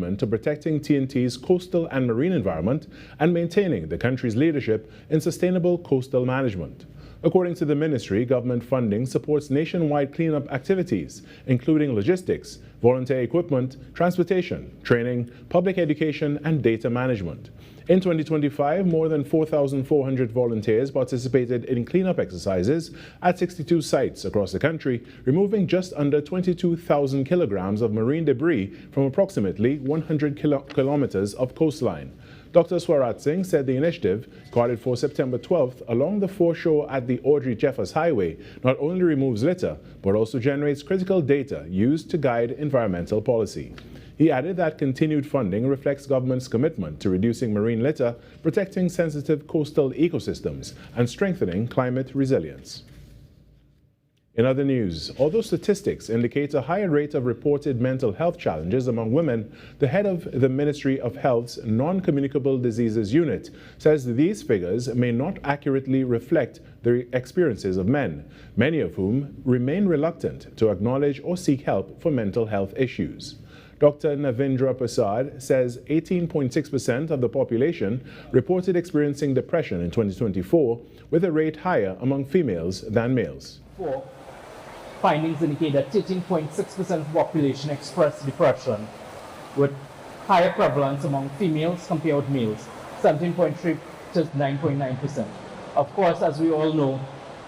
to protecting TNT's coastal and marine environment and maintaining the country's leadership in sustainable coastal management. According to the ministry, government funding supports nationwide cleanup activities, including logistics, volunteer equipment, transportation, training, public education, and data management. In 2025, more than 4,400 volunteers participated in cleanup exercises at 62 sites across the country, removing just under 22,000 kilograms of marine debris from approximately 100 kilometers of coastline. Dr. Swarat Singh said the initiative, carried for September 12th along the foreshore at the Audrey Jeffers Highway, not only removes litter, but also generates critical data used to guide environmental policy. He added that continued funding reflects government's commitment to reducing marine litter, protecting sensitive coastal ecosystems, and strengthening climate resilience. In other news, although statistics indicate a higher rate of reported mental health challenges among women, the head of the Ministry of Health's Non-Communicable Diseases Unit says these figures may not accurately reflect the experiences of men, many of whom remain reluctant to acknowledge or seek help for mental health issues. Dr. Navindra Prasad says 18.6% of the population reported experiencing depression in 2024, with a rate higher among females than males. Findings indicate that 13.6% of the population expressed depression, with higher prevalence among females compared with males, 17.3 to 9.9%. Of course, as we all know,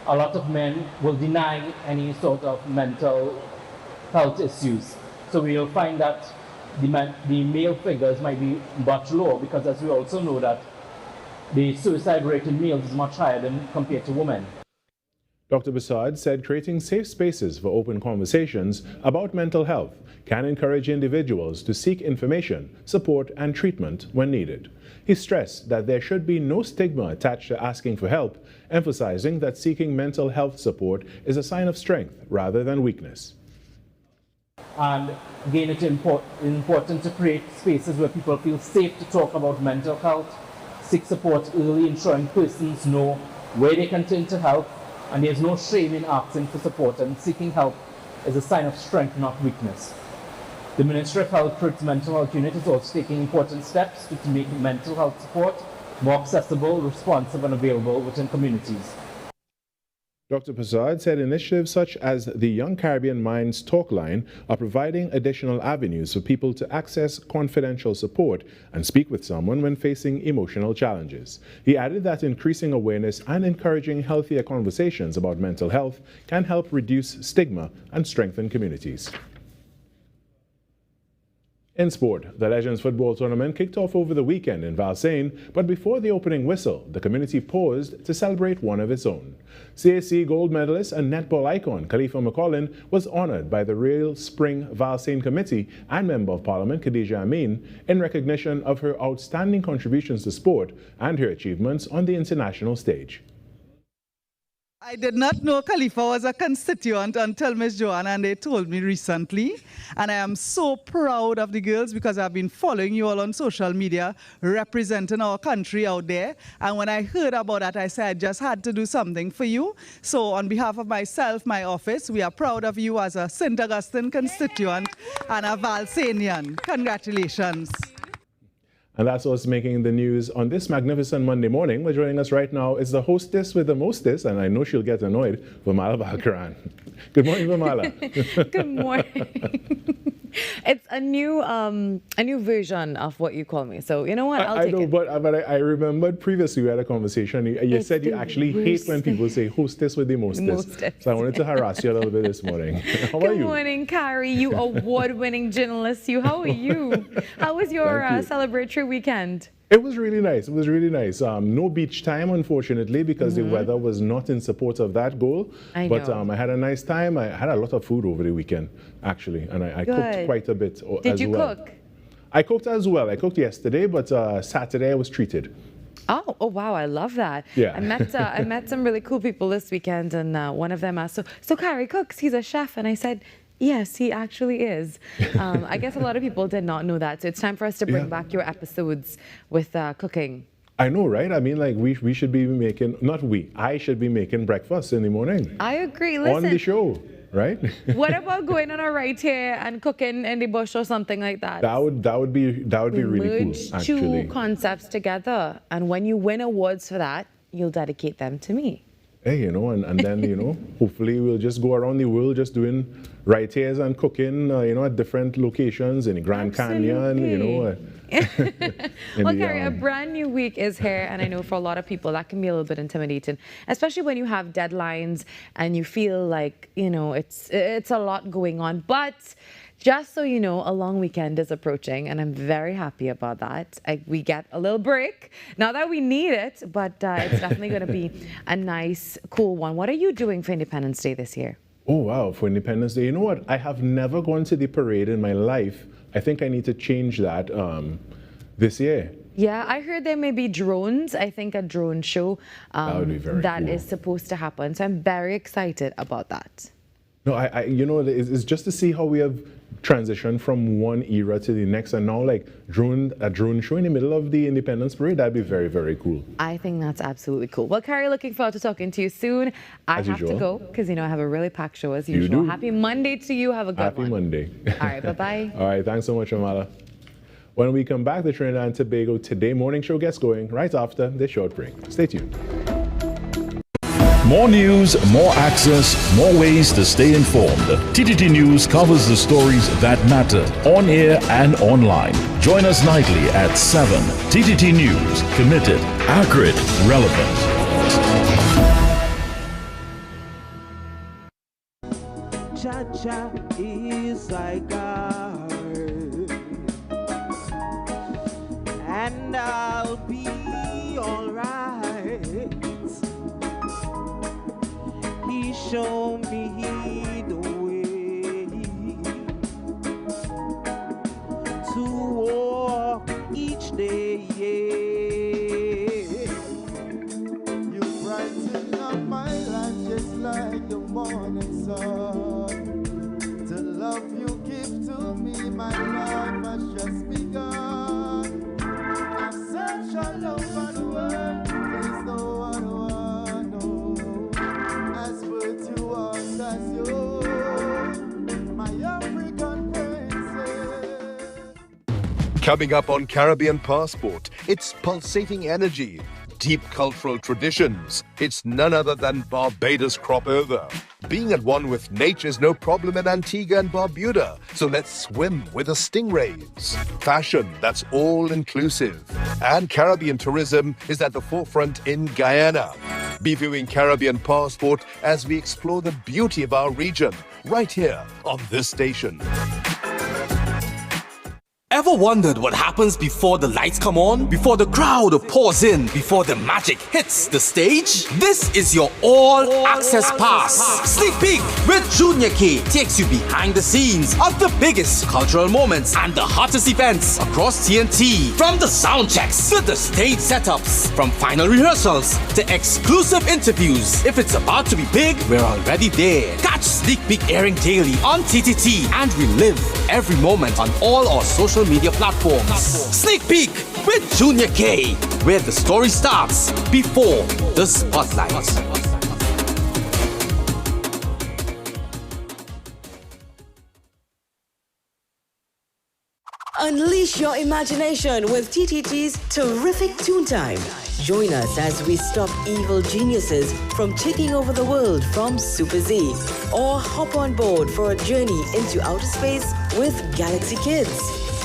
a lot of men will deny any sort of mental health issues. So we will find that the male figures might be much lower, because as we also know that the suicide rate in males is much higher than compared to women. Dr. Basad said creating safe spaces for open conversations about mental health can encourage individuals to seek information, support, and treatment when needed. He stressed that there should be no stigma attached to asking for help, emphasizing that seeking mental health support is a sign of strength rather than weakness. And again, it's important to create spaces where people feel safe to talk about mental health, seek support early, ensuring persons know where they can turn to help, and there's no shame in asking for support, and seeking help is a sign of strength, not weakness. The Ministry of Health, through its mental health unit, is also taking important steps to make mental health support more accessible, responsive, and available within communities. Dr. Prasad said initiatives such as the Young Caribbean Minds Talk Line are providing additional avenues for people to access confidential support and speak with someone when facing emotional challenges. He added that increasing awareness and encouraging healthier conversations about mental health can help reduce stigma and strengthen communities. In sport, the Legends Football Tournament kicked off over the weekend in Valsayn, but before the opening whistle, the community paused to celebrate one of its own. CAC gold medalist and netball icon Khalifa McCollin was honored by the Real Spring Valsayn Committee and Member of Parliament Khadija Amin in recognition of her outstanding contributions to sport and her achievements on the international stage. I did not know Khalifa was a constituent until Ms. Joanna and they told me recently. And I am so proud of the girls because I've been following you all on social media, representing our country out there. And when I heard about that, I said I just had to do something for you. So on behalf of myself, my office, we are proud of you as a St. Augustine constituent and a Valsaynian. Congratulations. And that's what's making the news on this magnificent Monday morning. But joining us right now is the hostess with the mostest, and I know she'll get annoyed, Virmala Balkaran. Good morning, Virmala. Good morning. It's a new version of what you call me. So you know what? I'll take it. But I remembered previously we had a conversation. You said you actually hate when people say hostess with the mostest. So I wanted to harass you a little bit this morning. How are you? Good morning, Carrie. You award-winning journalist. How are you? How was your celebratory weekend? It was really nice. It was really nice. No beach time, unfortunately, because the weather was not in support of that goal. I had a nice time. I had a lot of food over the weekend, actually, and I cooked quite a bit as well. Did you cook? I cooked as well. I cooked yesterday, but Saturday I was treated. Oh wow, I love that. Yeah. I met some really cool people this weekend, and one of them asked, so Carrie cooks, he's a chef, and I said, yes, he actually is. I guess a lot of people did not know that. So it's time for us to bring back your episodes with cooking. I know, right? I mean, like, we should be making, not we, I should be making breakfast in the morning. I agree. Listen, on the show. right? What about going on a ride here and cooking in the bush or something like that? That would be really cool, Merge actually. two concepts together, and when you win awards for that, you'll dedicate them to me. Hey, you know, and then, you know, hopefully we'll just go around the world just doing right-heres and cooking, you know, at different locations in the Grand Canyon, you know. Well, Carrie, a brand new week is here, and I know for a lot of people that can be a little bit intimidating, especially when you have deadlines and you feel like, you know, it's a lot going on. But just so you know, a long weekend is approaching, and I'm very happy about that. We get a little break. Not that we need it, but it's definitely going to be a nice, cool one. What are you doing for Independence Day this year? Oh, wow, for Independence Day. You know what? I have never gone to the parade in my life. I think I need to change that this year. Yeah, I heard there may be drones. I think a drone show That would be very that cool. is supposed to happen. So I'm very excited about that. No, I you know, it's just to see how we have transitioned from one era to the next, and now like a drone show in the middle of the Independence Parade. That'd be very, very cool. I think that's absolutely cool. Well, Carrie, looking forward to talking to you soon. I As have to usual. go because, you know, I have a really packed show as You usual. do. Happy Monday to you. Have a good Happy one. Monday. All right, bye-bye. All right, thanks so much, Virmala. When we come back, the Trinidad and Tobago Today morning show gets going right after this short break. Stay tuned. More news, more access, more ways to stay informed. TTT News covers the stories that matter on air and online. Join us nightly at 7. TTT News, committed, accurate, relevant. Cha-cha is like art, and I'll be alright. He showed me the way to walk each day. You brighten up my life just like the morning sun. The love you give to me, my life has just begun. I've searched all over the world, there's no one who I know as virtuous as you, my African princess. Coming up on Caribbean Passport, it's pulsating energy, deep cultural traditions. It's none other than Barbados crop over. Being at one with nature is no problem in Antigua and Barbuda, so let's swim with the stingrays. Fashion that's all-inclusive. And Caribbean tourism is at the forefront in Guyana. Be viewing Caribbean Passport as we explore the beauty of our region, right here on this station. Ever wondered what happens before the lights come on? Before the crowd pours in? Before the magic hits the stage? This is your all-access pass. Sneak Peek with Junior K takes you behind the scenes of the biggest cultural moments and the hottest events across TNT. From the sound checks to the stage setups, from final rehearsals to exclusive interviews. If it's about to be big, we're already there. Catch Sneak Peek airing daily on TTT and relive every moment on all our social media platforms. Sneak Peek with Junior K, where the story starts before the spotlight. Unleash your imagination with TTT's terrific Toon Time. Join us as we stop evil geniuses from taking over the world from Super Z, or hop on board for a journey into outer space with Galaxy Kids.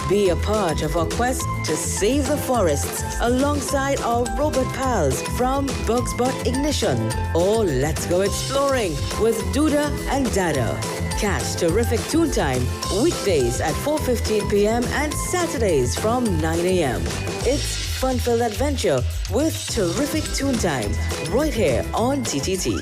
Be a part of our quest to save the forests alongside our robot pals from Bugs Bot Ignition. Or let's go exploring with Duda and Dada. Catch terrific Toon Time weekdays at 4:15 p.m. and Saturdays from 9 a.m. It's fun-filled adventure with terrific Toon Time right here on TTT.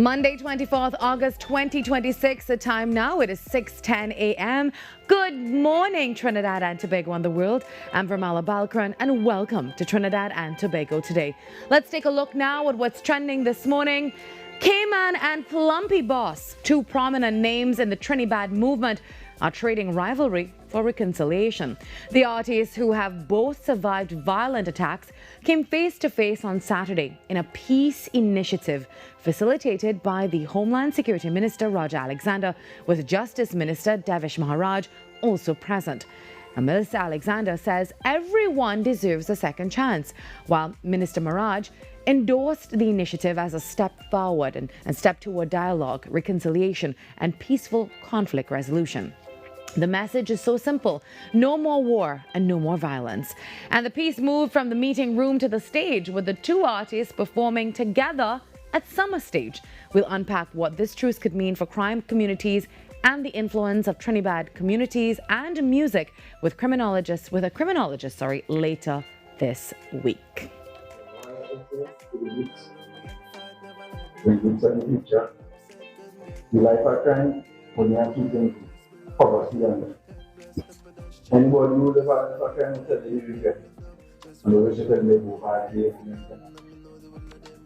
Monday, 24th August 2026. The time now, it is 6:10 a.m. Good morning, Trinidad and Tobago and the world. I'm Virmala Balkaran, and welcome to Trinidad and Tobago Today. Let's take a look now at what's trending this morning. K-Man and Plumpy Boss, two prominent names in the Trinidad movement, are trading rivalry for reconciliation. The artists, who have both survived violent attacks, came face to face on Saturday in a peace initiative facilitated by the Homeland Security Minister Roger Alexander, with Justice Minister Devish Maharaj also present. And Minister Alexander says everyone deserves a second chance, while Minister Maharaj endorsed the initiative as a step forward and step toward dialogue, reconciliation, and peaceful conflict resolution. The message is so simple: no more war and no more violence. And the piece moved from the meeting room to the stage, with the two artists performing together at Summer Stage. We'll unpack what this truce could mean for crime communities and the influence of Trinidad communities and music with a criminologist later this week. Anybody who live out of crime said they regret. And the wish that they go back here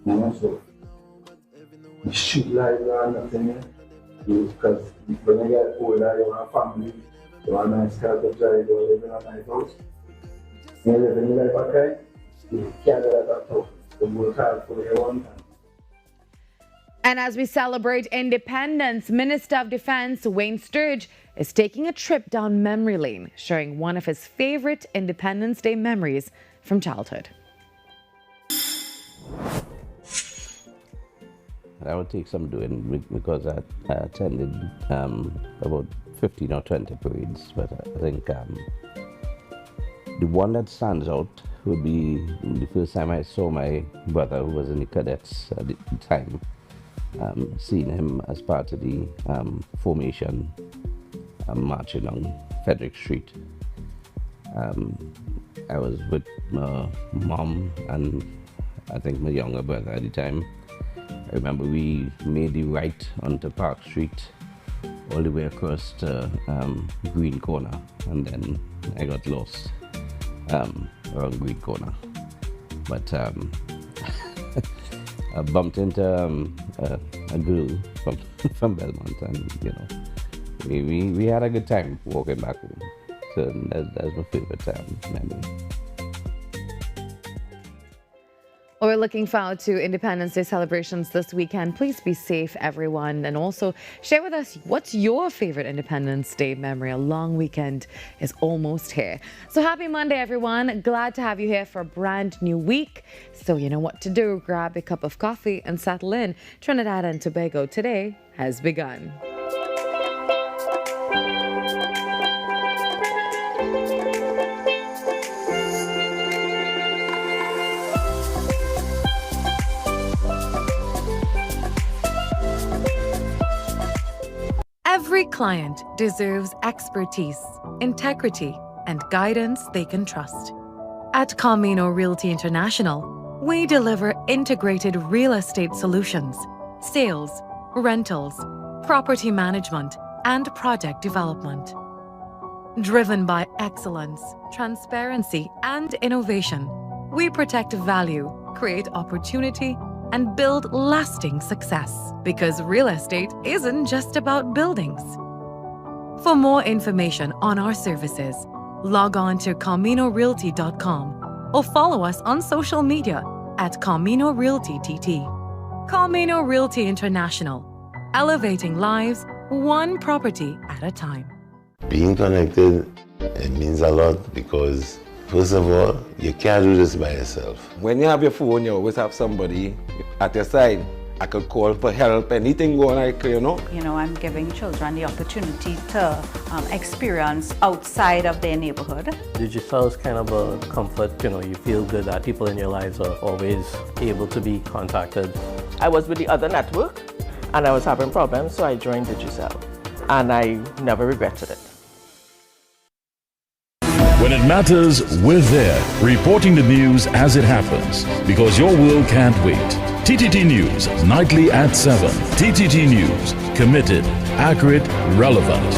and so you should lie down nothing because when you get older, you want a family, you want a nice car to drive, you live in a nice house. You live in your life of crime, you can't let that talk. You work hard for your one time. And as we celebrate independence, Minister of Defense Wayne Sturge is taking a trip down memory lane, sharing one of his favorite Independence Day memories from childhood. That would take some doing because I attended about 15 or 20 parades, but I think the one that stands out would be the first time I saw my brother, who was in the cadets at the time. Seeing him as part of the formation marching on Frederick Street. I was with my mom and I think my younger brother at the time. I remember we made the right onto Park Street all the way across to Green Corner, and then I got lost around Green Corner. But I bumped into a girl from Belmont, and we had a good time walking back home. So that's my favorite memory. We're looking forward to Independence Day celebrations this weekend. Please be safe, everyone. And also share with us, what's your favorite Independence Day memory? A long weekend is almost here. So happy Monday, everyone. Glad to have you here for a brand new week. So you know what to do. Grab a cup of coffee and settle in. Trinidad and Tobago Today has begun. Every client deserves expertise, integrity, and guidance they can trust. At Camino Realty International, we deliver integrated real estate solutions, sales, rentals, property management, and project development. Driven by excellence, transparency, and innovation, we protect value, create opportunity, and build lasting success. Because real estate isn't just about buildings. For more information on our services, log on to CaminoRealty.com or follow us on social media at Camino Realty TT. Camino Realty International, elevating lives one property at a time. Being connected, it means a lot because first of all, you can't do this by yourself. When you have your phone, you always have somebody at your side. I could call for help, anything going on, you know. I'm giving children the opportunity to experience outside of their neighborhood. Digital is kind of a comfort, you feel good that people in your lives are always able to be contacted. I was with the other network and I was having problems, so I joined Digicel and I never regretted it. When it matters, we're there, reporting the news as it happens, because your world can't wait. TTT News, nightly at 7. TTT News, committed, accurate, relevant.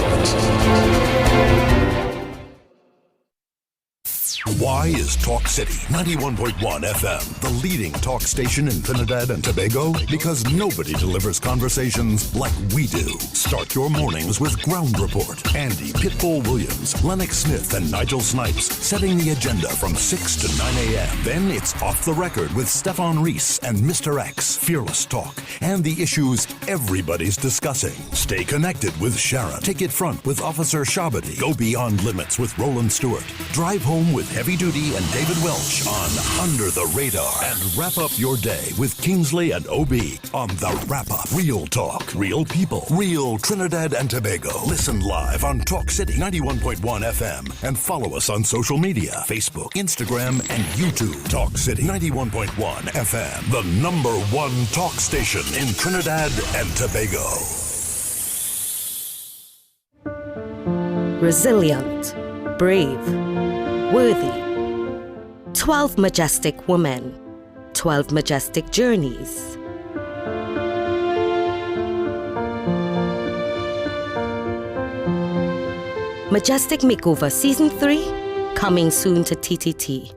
Why is Talk City 91.1 FM the leading talk station in Trinidad and Tobago? Because nobody delivers conversations like we do. Start your mornings with Ground Report. Andy Pitbull Williams, Lennox Smith, and Nigel Snipes setting the agenda from 6 to 9 a.m. Then it's Off the Record with Stefan Reese and Mr. X, Fearless Talk, and the issues everybody's discussing. Stay connected with Sharon. Take it front with Officer Shabadi. Go beyond limits with Roland Stewart. Drive home with Heavy Duty and David Welch on Under the Radar. And wrap up your day with Kingsley and OB on The Wrap Up. Real talk, real people, real Trinidad and Tobago. Listen live on Talk City 91.1 FM and follow us on social media, Facebook, Instagram, and YouTube. Talk City 91.1 FM, the #1 talk station in Trinidad and Tobago. Resilient, brave, worthy. 12 majestic women, 12 majestic journeys. Majestic Makeover Season 3, coming soon to TTT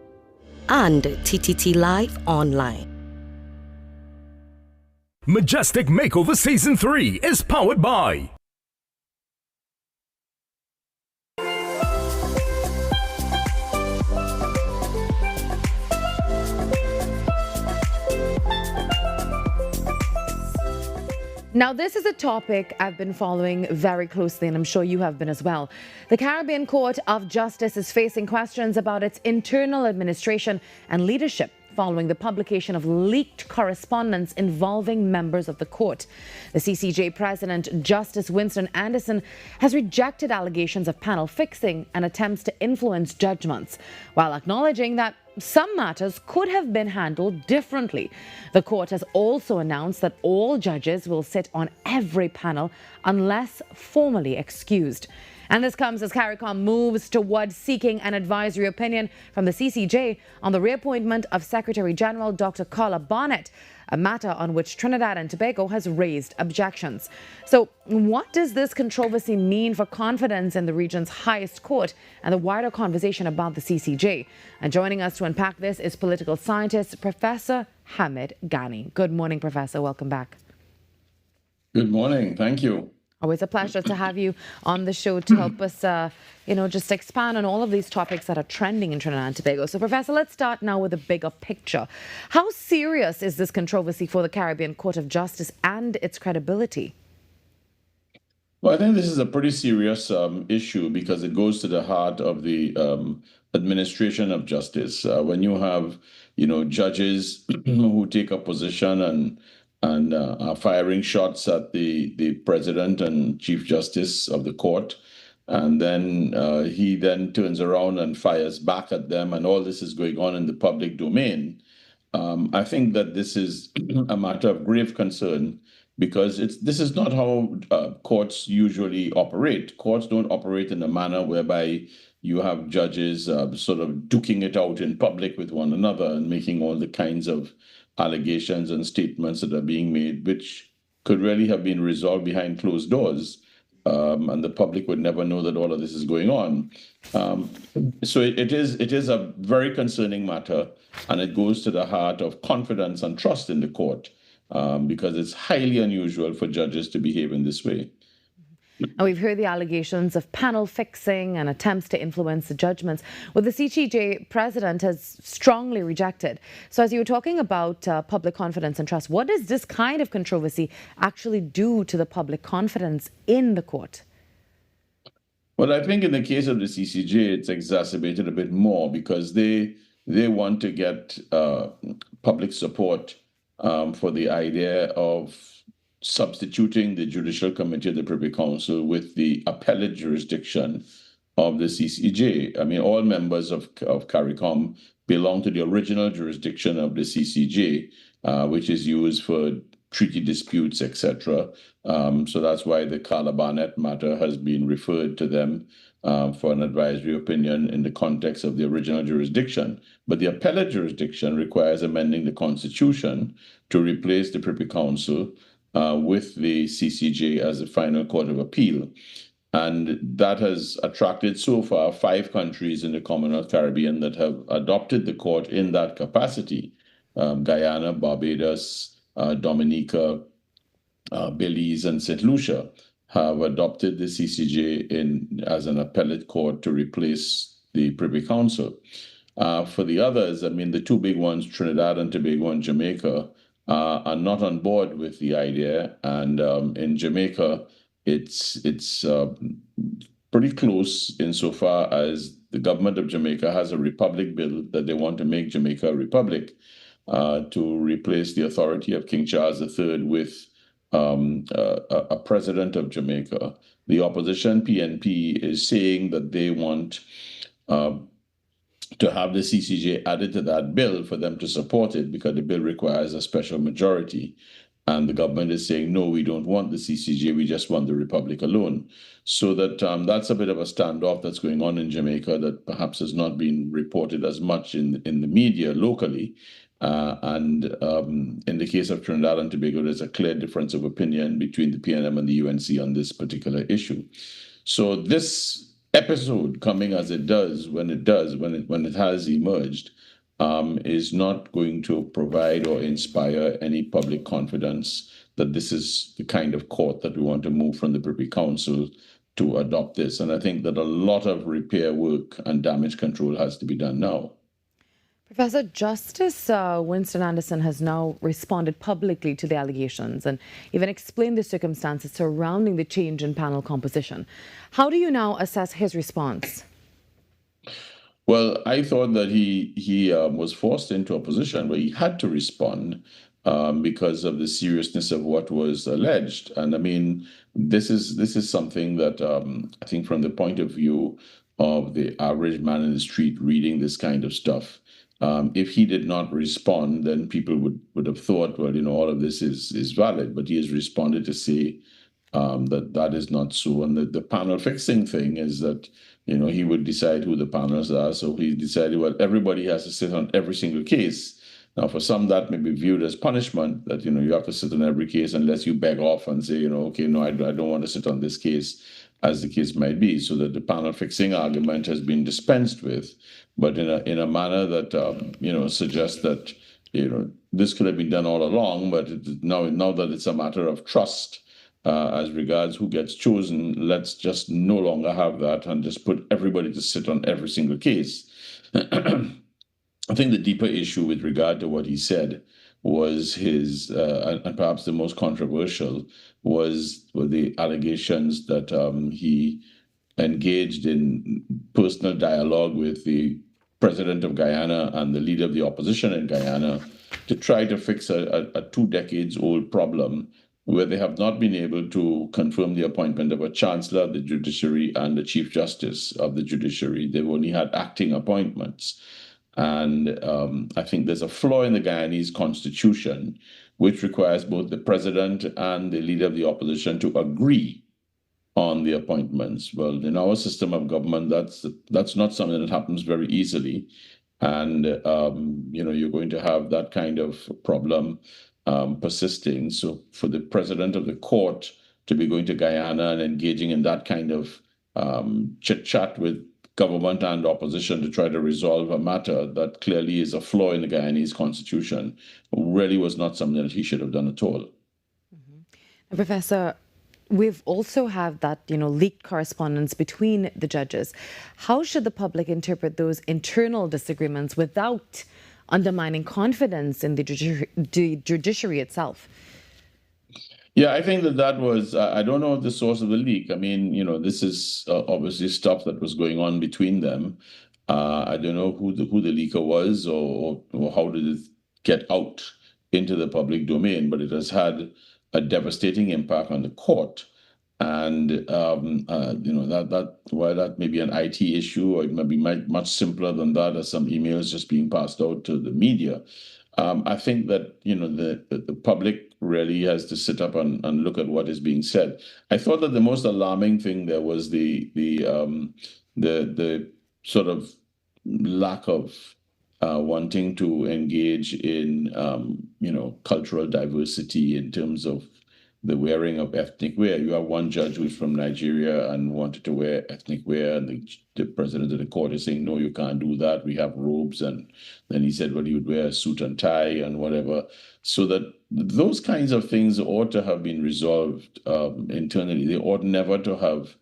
and TTT Live Online. Majestic Makeover Season 3 is powered by Now, this is a topic I've been following very closely, and I'm sure you have been as well. The Caribbean Court of Justice is facing questions about its internal administration and leadership following the publication of leaked correspondence involving members of the court. The CCJ President, Justice Winston Anderson, has rejected allegations of panel fixing and attempts to influence judgments, while acknowledging that some matters could have been handled differently. The court has also announced that all judges will sit on every panel unless formally excused. And this comes as CARICOM moves towards seeking an advisory opinion from the CCJ on the reappointment of Secretary General Dr. Carla Barnett, a matter on which Trinidad and Tobago has raised objections. So what does this controversy mean for confidence in the region's highest court and the wider conversation about the CCJ? And joining us to unpack this is political scientist Professor Hamid Ghani. Good morning, Professor. Welcome back. Good morning. Thank you. Always a pleasure to have you on the show to help us, just expand on all of these topics that are trending in Trinidad and Tobago. So, Professor, let's start now with the bigger picture. How serious is this controversy for the Caribbean Court of Justice and its credibility? Well, I think this is a pretty serious issue because it goes to the heart of the administration of justice. When you have, judges who take a position and are firing shots at the president and chief justice of the court, and then he then turns around and fires back at them, and all this is going on in the public domain. I think that this is a matter of grave concern because this is not how courts usually operate. Courts don't operate in a manner whereby you have judges sort of duking it out in public with one another and making all the kinds of allegations and statements that are being made, which could really have been resolved behind closed doors, and the public would never know that all of this is going on. So it is a very concerning matter, and it goes to the heart of confidence and trust in the court, because it's highly unusual for judges to behave in this way. And we've heard the allegations of panel fixing and attempts to influence the judgments. Well, the CCJ president has strongly rejected. So as you were talking about public confidence and trust, what does this kind of controversy actually do to the public confidence in the court? Well, I think in the case of the CCJ, it's exacerbated a bit more because they want to get public support for the idea of substituting the Judicial Committee of the Privy Council with the appellate jurisdiction of the CCJ. I mean, all members of CARICOM belong to the original jurisdiction of the CCJ, which is used for treaty disputes, etc. So that's why the Carla Barnett matter has been referred to them for an advisory opinion in the context of the original jurisdiction. But the appellate jurisdiction requires amending the Constitution to replace the Privy Council with the CCJ as the final court of appeal. And that has attracted so far 5 countries in the Commonwealth Caribbean that have adopted the court in that capacity: Guyana, Barbados, Dominica, Belize, and St. Lucia have adopted the CCJ as an appellate court to replace the Privy Council. For the others, I mean, the 2 big ones, Trinidad and Tobago and Jamaica, are not on board with the idea. And in Jamaica, it's pretty close insofar as the government of Jamaica has a republic bill that they want to make Jamaica a republic, to replace the authority of King Charles III with a president of Jamaica. The opposition, PNP, is saying that they want to have the CCJ added to that bill for them to support it, because the bill requires a special majority. And the government is saying, no, we don't want the CCJ, we just want the republic alone. So that's a bit of a standoff that's going on in Jamaica that perhaps has not been reported as much in the media locally. And in the case of Trinidad and Tobago, there's a clear difference of opinion between the PNM and the UNC on this particular issue. So this episode, coming as it does, when it has emerged, is not going to provide or inspire any public confidence that this is the kind of court that we want to move from the Privy Council to adopt this. And I think that a lot of repair work and damage control has to be done now. Professor, Justice Winston Anderson has now responded publicly to the allegations and even explained the circumstances surrounding the change in panel composition. How do you now assess his response? Well, I thought that he was forced into a position where he had to respond because of the seriousness of what was alleged. And I mean, this is something that I think, from the point of view of the average man in the street reading this kind of stuff, if he did not respond, then people would have thought, well, all of this is valid. But he has responded to say that is not so. And the panel fixing thing is that, he would decide who the panels are. So he decided, well, everybody has to sit on every single case. Now, for some, that may be viewed as punishment, that, you have to sit on every case unless you beg off and say, okay, no, I don't want to sit on this case, as the case might be, so that the panel fixing argument has been dispensed with, but in a manner that suggests that this could have been done all along, but now that it's a matter of trust as regards who gets chosen, let's just no longer have that and just put everybody to sit on every single case. I think the deeper issue with regard to what he said was his, and perhaps the most controversial, were the allegations that he engaged in personal dialogue with the president of Guyana and the leader of the opposition in Guyana to try to fix a 2 decades old problem where they have not been able to confirm the appointment of a chancellor of the judiciary and the chief justice of the judiciary. They've only had acting appointments. And I think there's a flaw in the Guyanese constitution, which requires both the president and the leader of the opposition to agree on the appointments. Well, in our system of government, that's not something that happens very easily. And, you're going to have that kind of problem persisting. So for the president of the court to be going to Guyana and engaging in that kind of chit-chat with government and opposition to try to resolve a matter that clearly is a flaw in the Guyanese constitution really was not something that he should have done at all. Mm-hmm. Professor, we've also had that, leaked correspondence between the judges. How should the public interpret those internal disagreements without undermining confidence in the judiciary itself? Yeah, I think that was, I don't know the source of the leak. I mean, this is obviously stuff that was going on between them. I don't know who the leaker was or how did it get out into the public domain, but it has had a devastating impact on the court. And, that may be an IT issue, or it may be much simpler than that, as some emails just being passed out to the media. I think that, the public really has to sit up and look at what is being said. I thought that the most alarming thing there was the sort of lack of wanting to engage in, cultural diversity in terms of the wearing of ethnic wear. You have one judge who's from Nigeria and wanted to wear ethnic wear, and the president of the court is saying, no, you can't do that. We have robes. And then he said, well, he would wear a suit and tie and whatever. So that those kinds of things ought to have been resolved internally. They ought never to have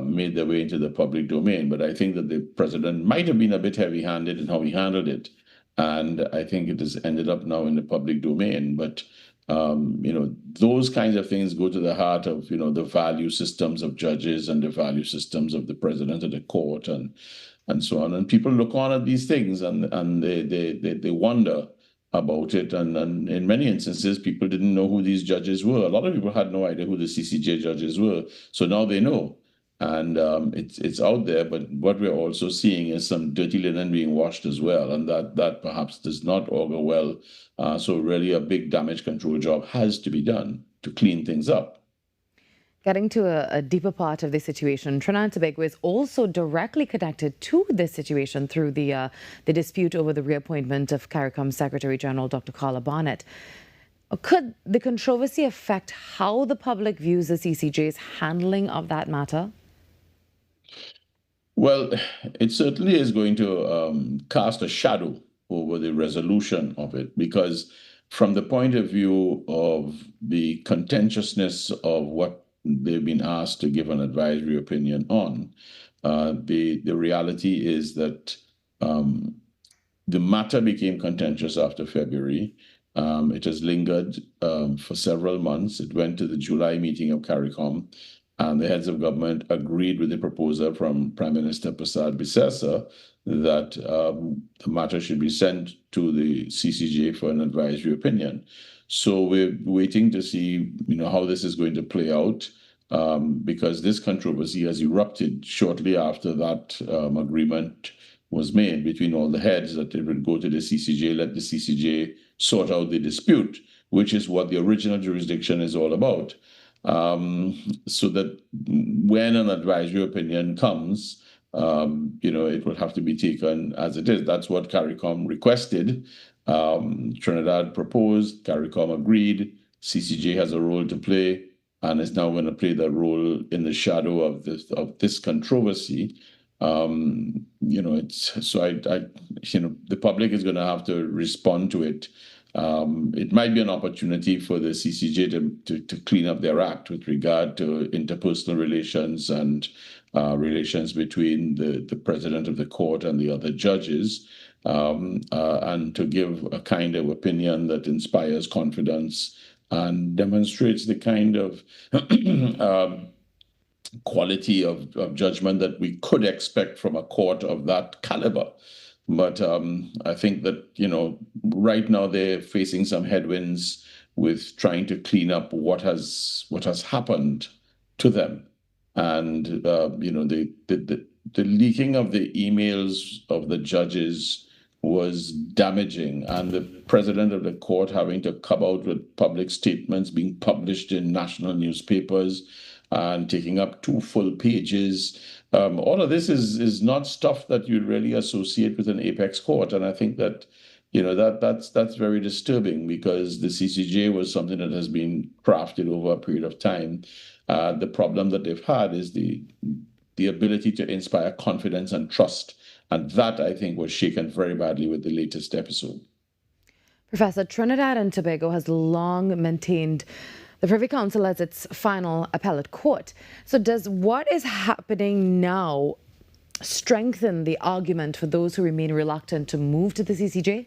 made their way into the public domain. But I think that the president might have been a bit heavy-handed in how he handled it. And I think it has ended up now in the public domain. But those kinds of things go to the heart of, the value systems of judges and the value systems of the president of the court and so on. And people look on at these things and they wonder about it. And in many instances, people didn't know who these judges were. A lot of people had no idea who the CCJ judges were. So now they know. And it's out there, but what we're also seeing is some dirty linen being washed as well, and that perhaps does not augur well. So really a big damage control job has to be done to clean things up. Getting to a deeper part of the situation, Trinidad and Tobago is also directly connected to this situation through the dispute over the reappointment of CARICOM Secretary General Dr. Carla Barnett. Could the controversy affect how the public views the CCJ's handling of that matter? Well, it certainly is going to cast a shadow over the resolution of it, because from the point of view of the contentiousness of what they've been asked to give an advisory opinion on, the reality is that the matter became contentious after February. It has lingered for several months. It went to the July meeting of CARICOM, and the heads of government agreed with the proposal from Prime Minister Prasad Bisesa that the matter should be sent to the CCJ for an advisory opinion. So we're waiting to see, how this is going to play out, because this controversy has erupted shortly after that agreement was made between all the heads that it would go to the CCJ, let the CCJ sort out the dispute, which is what the original jurisdiction is all about. So that when an advisory opinion comes, it will have to be taken as it is. That's what CARICOM requested. Trinidad proposed, CARICOM agreed, CCJ has a role to play, and is now going to play that role in the shadow of this controversy. The public is going to have to respond to it. It might be an opportunity for the CCJ to clean up their act with regard to interpersonal relations and relations between the president of the court and the other judges, and to give a kind of opinion that inspires confidence and demonstrates the kind of quality of judgment that we could expect from a court of that caliber. But I think that, right now they're facing some headwinds with trying to clean up what has happened to them. And, the leaking of the emails of the judges was damaging, and the president of the court having to come out with public statements being published in national newspapers and taking up 2 full pages. All of this is not stuff that you really associate with an apex court. And I think that, that's very disturbing, because the CCJ was something that has been crafted over a period of time. The problem that they've had is the ability to inspire confidence and trust. And that, I think, was shaken very badly with the latest episode. Professor, Trinidad and Tobago has long maintained the Privy Council as its final appellate court. So does what is happening now strengthen the argument for those who remain reluctant to move to the CCJ?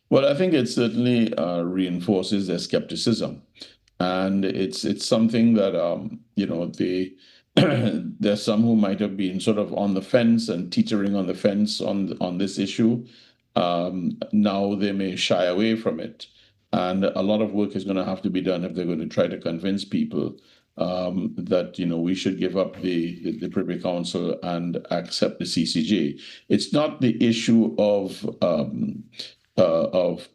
Well, I think it certainly reinforces their skepticism. And it's something that, there's some who might have been sort of on the fence and teetering on the fence on this issue. Now they may shy away from it. And a lot of work is going to have to be done if they're going to try to convince people that, we should give up the Privy Council and accept the CCJ. It's not the issue of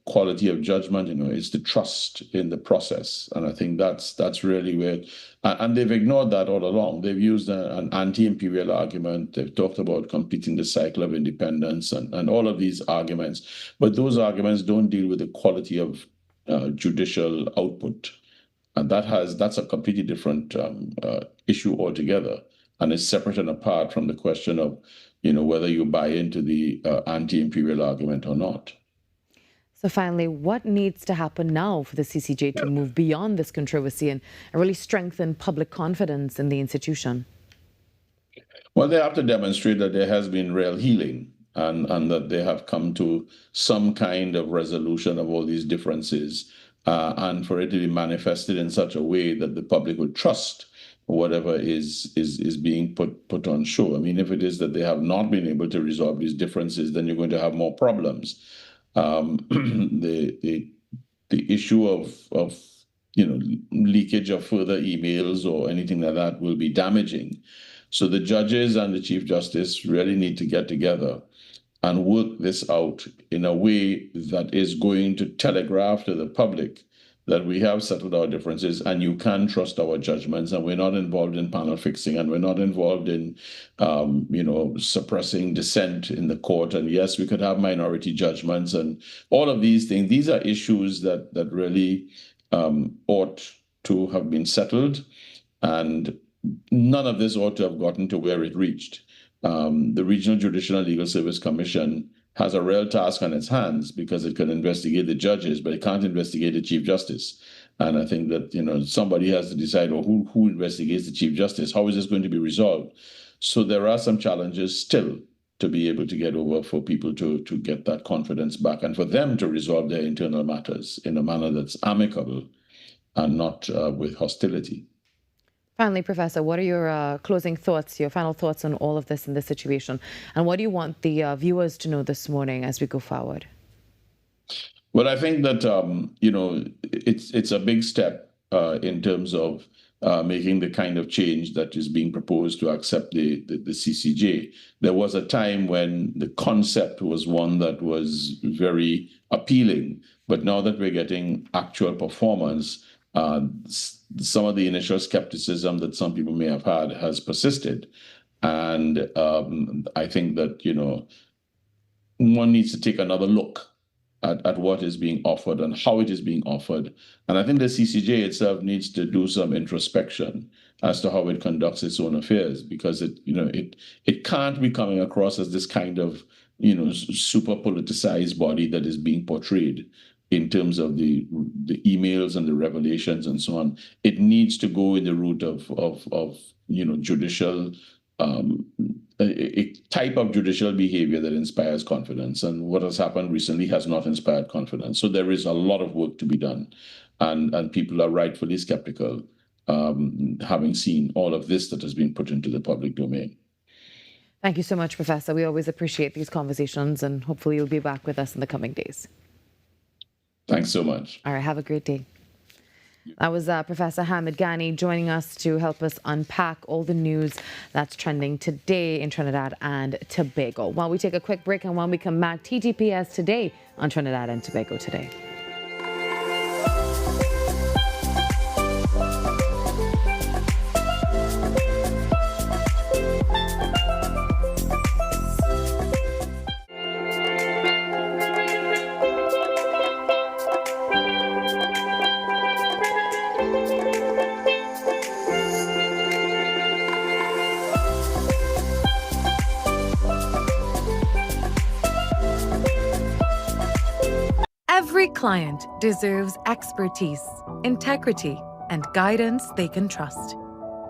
quality of judgment, it's the trust in the process. And I think that's really where, and they've ignored that all along. They've used an anti-imperial argument. They've talked about completing the cycle of independence and all of these arguments. But those arguments don't deal with the quality of judicial output. And that's a completely different issue altogether, and is separate and apart from the question of, whether you buy into the anti-imperial argument or not. So finally, what needs to happen now for the CCJ to move beyond this controversy and really strengthen public confidence in the institution? Well, they have to demonstrate that there has been real healing, and that they have come to some kind of resolution of all these differences, and for it to be manifested in such a way that the public would trust whatever is being put on show. I mean, if it is that they have not been able to resolve these differences, then you're going to have more problems. The issue of leakage of further emails or anything like that will be damaging. So the judges and the Chief Justice really need to get together and work this out in a way that is going to telegraph to the public that we have settled our differences and you can trust our judgments, and we're not involved in panel fixing, and we're not involved in, suppressing dissent in the court. And yes, we could have minority judgments and all of these things. These are issues that really ought to have been settled, and none of this ought to have gotten to where it reached. The Regional Judicial and Legal Service Commission has a real task on its hands because it can investigate the judges, but it can't investigate the Chief Justice. And I think that, somebody has to decide, well, who investigates the Chief Justice? How is this going to be resolved? So there are some challenges still to be able to get over for people to get that confidence back, and for them to resolve their internal matters in a manner that's amicable and not with hostility. Finally, Professor, what are your closing thoughts, your final thoughts on all of this in this situation? And what do you want the viewers to know this morning as we go forward? Well, I think that, it's a big step in terms of making the kind of change that is being proposed to accept the CCJ. There was a time when the concept was one that was very appealing, but now that we're getting actual performance, some of the initial skepticism that some people may have had has persisted. And I think that, one needs to take another look at what is being offered and how it is being offered. And I think the CCJ itself needs to do some introspection as to how it conducts its own affairs, because it can't be coming across as this kind of, super politicized body that is being portrayed in terms of the emails and the revelations and so on. It needs to go in the route of judicial, a type of judicial behavior that inspires confidence. And what has happened recently has not inspired confidence. So there is a lot of work to be done. And people are rightfully skeptical, having seen all of this that has been put into the public domain. Thank you so much, Professor. We always appreciate these conversations, and hopefully you'll be back with us in the coming days. Thanks so much. All right, have a great day. That was Professor Hamid Ghani joining us to help us unpack all the news that's trending today in Trinidad and Tobago. While we take a quick break, and when we come back, TTPS Today on Trinidad and Tobago Today. Every client deserves expertise, integrity, and guidance they can trust.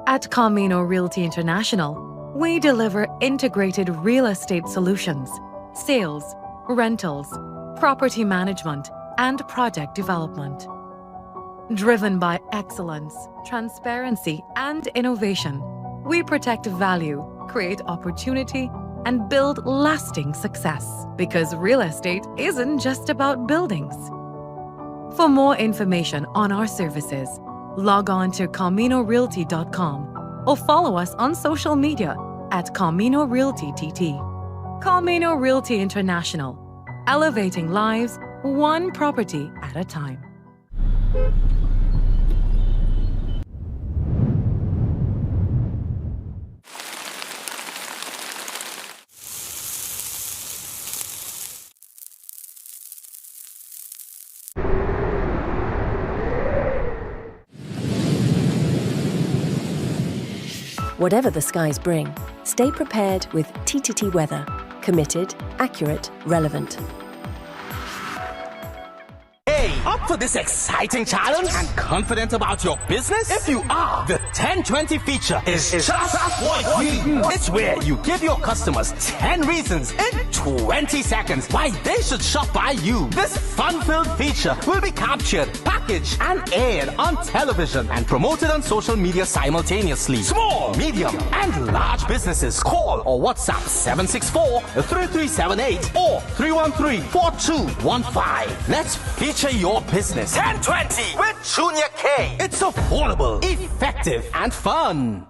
At Camino Realty International, we deliver integrated real estate solutions, sales, rentals, property management, and project development. Driven by excellence, transparency, and innovation, we protect value, create opportunity, and build lasting success, because real estate isn't just about buildings. For more information on our services, log on to CaminoRealty.com or follow us on social media at Camino Realty TT. Camino Realty International, elevating lives one property at a time. Whatever the skies bring, stay prepared with TTT Weather. Committed, accurate, relevant. Hey, up for this exciting challenge and confident about your business? If you are, the 10-20 feature is just what you need. It's where you give your customers 10 reasons in 20 seconds why they should shop by you. This fun-filled feature will be captured, packaged, and aired on television and promoted on social media simultaneously. Small, medium, and large businesses call or WhatsApp 764-3378 or 313-4215. Let's feature your business. 1020 with Junior K. It's affordable, effective, and fun.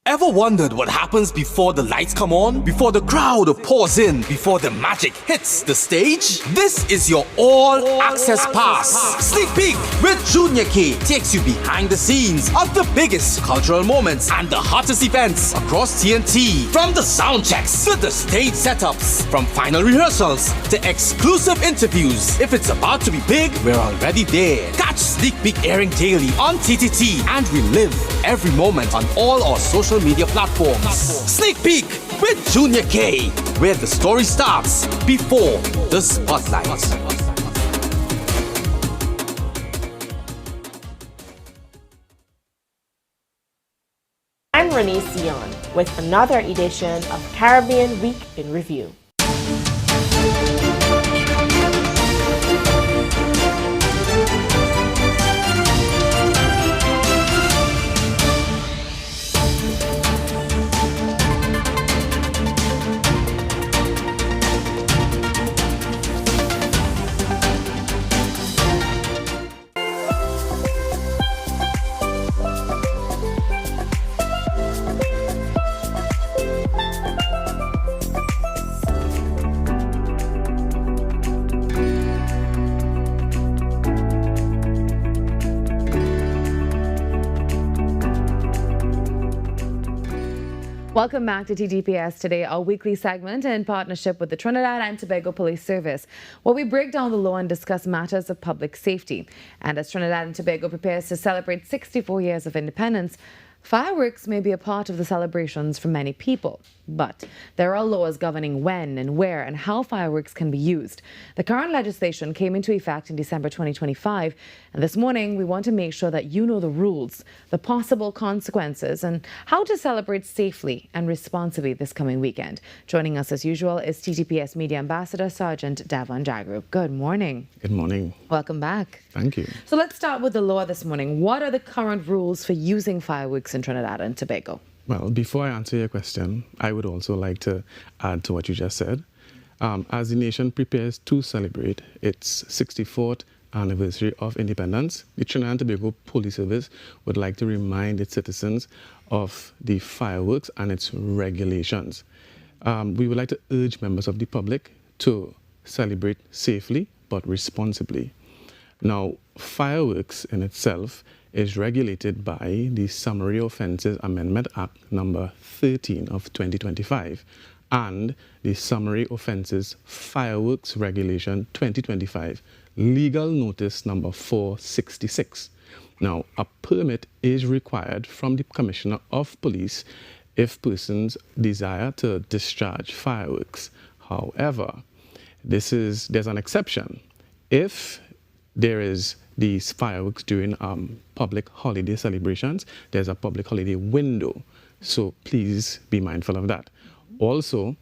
Ever wondered what happens before the lights come on? Before the crowd pours in? Before the magic hits the stage? This is your all-access pass. Sneak Peek with Junior K takes you behind the scenes of the biggest cultural moments and the hottest events across TNT. From the sound checks to the stage setups, from final rehearsals to exclusive interviews. If it's about to be big, we're already there. Catch Sneak Peek airing daily on TTT and relive every moment on all our social media platforms. Sneak Peek with Junior K, where the story starts before the spotlight. I'm Renee Sion with another edition of Caribbean Week in Review. Welcome back to TTPS Today, our weekly segment in partnership with the Trinidad and Tobago Police Service, where we break down the law and discuss matters of public safety. And as Trinidad and Tobago prepares to celebrate 64 years of independence, fireworks may be a part of the celebrations for many people, but there are laws governing when and where and how fireworks can be used. The current legislation came into effect in December 2025, and this morning we want to make sure that you know the rules, the possible consequences, and how to celebrate safely and responsibly this coming weekend. Joining us as usual is TTPS Media Ambassador Sergeant Davon Jagrup. Good morning. Good morning. Welcome back. Thank you. So let's start with the law this morning. What are the current rules for using fireworks in Trinidad and Tobago? Well, before I answer your question, I would also like to add to what you just said. As the nation prepares to celebrate its 64th anniversary of independence, the Trinidad and Tobago Police Service would like to remind its citizens of the fireworks and its regulations. We would like to urge members of the public to celebrate safely but responsibly. Now, fireworks in itself is regulated by the Summary Offences Amendment Act number 13 of 2025 and the Summary Offences Fireworks Regulation 2025, legal notice number 466. Now, a permit is required from the Commissioner of Police if persons desire to discharge fireworks. However, there's an exception. If there is these fireworks during public holiday celebrations, there's a public holiday window. So please be mindful of that. Also,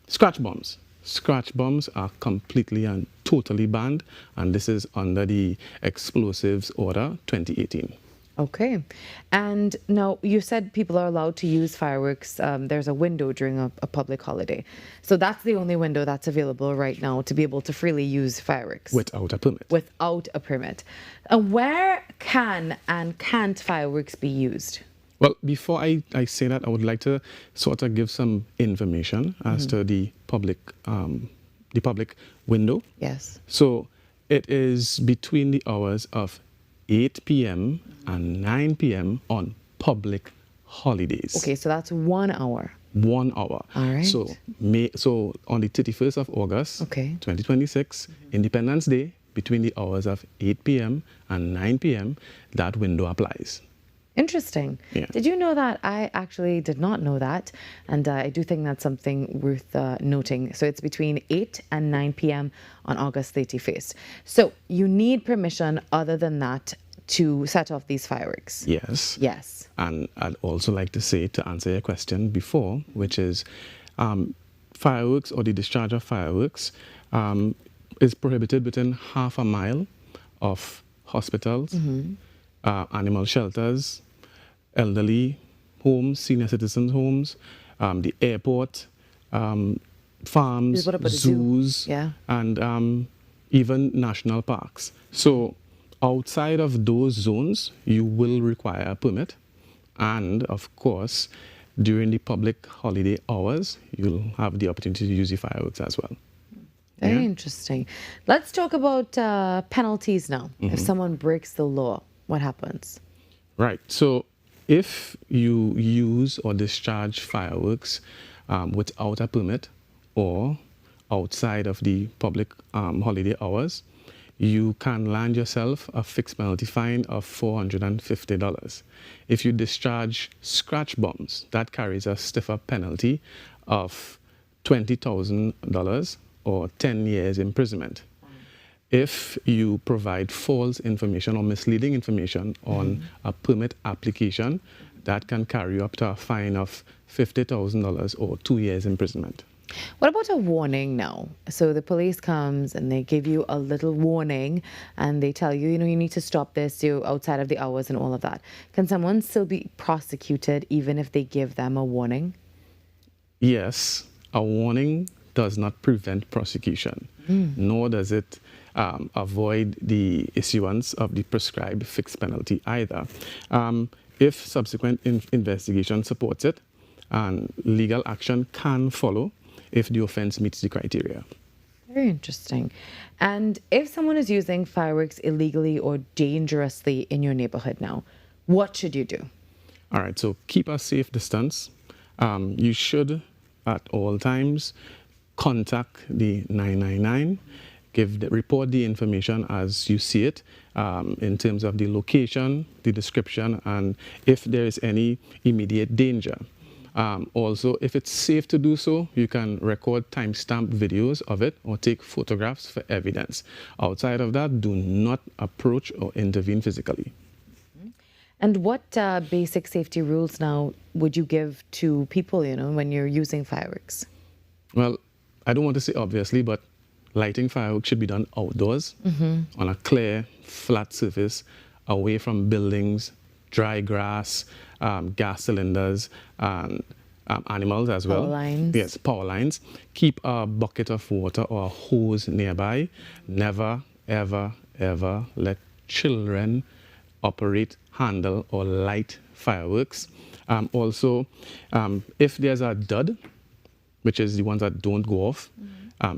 scratch bombs. Scratch bombs are completely and totally banned, and this is under the Explosives Order 2018. Okay. And now you said people are allowed to use fireworks. There's a window during a public holiday. So that's the only window that's available right now to be able to freely use fireworks. Without a permit. Without a permit. Where can and can't fireworks be used? Well, before I say that, I would like to sort of give some information as to the public window. Yes. So it is between the hours of 8 p.m. and 9 p.m. on public holidays. Okay, so that's 1 hour. 1 hour. All right. So on the 31st of August, 2026, Independence Day, between the hours of 8 p.m. and 9 p.m., that window applies. Interesting. Yeah. Did you know that? I actually did not know that. And I do think that's something worth noting. So it's between 8 and 9 p.m. on August 31st. So you need permission other than that to set off these fireworks. Yes. Yes. And I'd also like to say, to answer your question before, which is fireworks or the discharge of fireworks is prohibited within half a mile of hospitals, animal shelters, elderly homes, senior citizens homes, the airport, farms, What about a zoo? zoos, Yeah. and even national parks. So outside of those zones, you will require a permit. And of course, during the public holiday hours, you'll have the opportunity to use the fireworks as well. Very interesting. Let's talk about penalties now. If someone breaks the law, what happens? Right. So if you use or discharge fireworks without a permit or outside of the public holiday hours, you can land yourself a fixed penalty fine of $450. If you discharge scratch bombs, that carries a stiffer penalty of $20,000 or 10 years imprisonment. If you provide false information or misleading information on a permit application, that can carry you up to a fine of $50,000 or 2 years imprisonment. What about a warning now? So the police comes and they give you a little warning and they tell you, you know, you need to stop this, you're outside of the hours and all of that. Can someone still be prosecuted even if they give them a warning? Yes, a warning does not prevent prosecution, nor does it avoid the issuance of the prescribed fixed penalty either. If subsequent investigation supports it, and legal action can follow if the offense meets the criteria. Very interesting. And if someone is using fireworks illegally or dangerously in your neighborhood now, what should you do? All right, so keep a safe distance. You should, at all times, contact the 999, report the information as you see it in terms of the location, the description, and if there is any immediate danger. Also, if it's safe to do so, you can record timestamped videos of it or take photographs for evidence. Outside of that, do not approach or intervene physically. And what basic safety rules now would you give to people, you know, when you're using fireworks? Well, I don't want to say obviously, but lighting fireworks should be done outdoors on a clear, flat surface, away from buildings, dry grass, gas cylinders, and animals as well. Power lines. Yes, power lines. Keep a bucket of water or a hose nearby. Never, ever, ever let children operate, handle, or light fireworks. Also, if there's a dud, which is the ones that don't go off,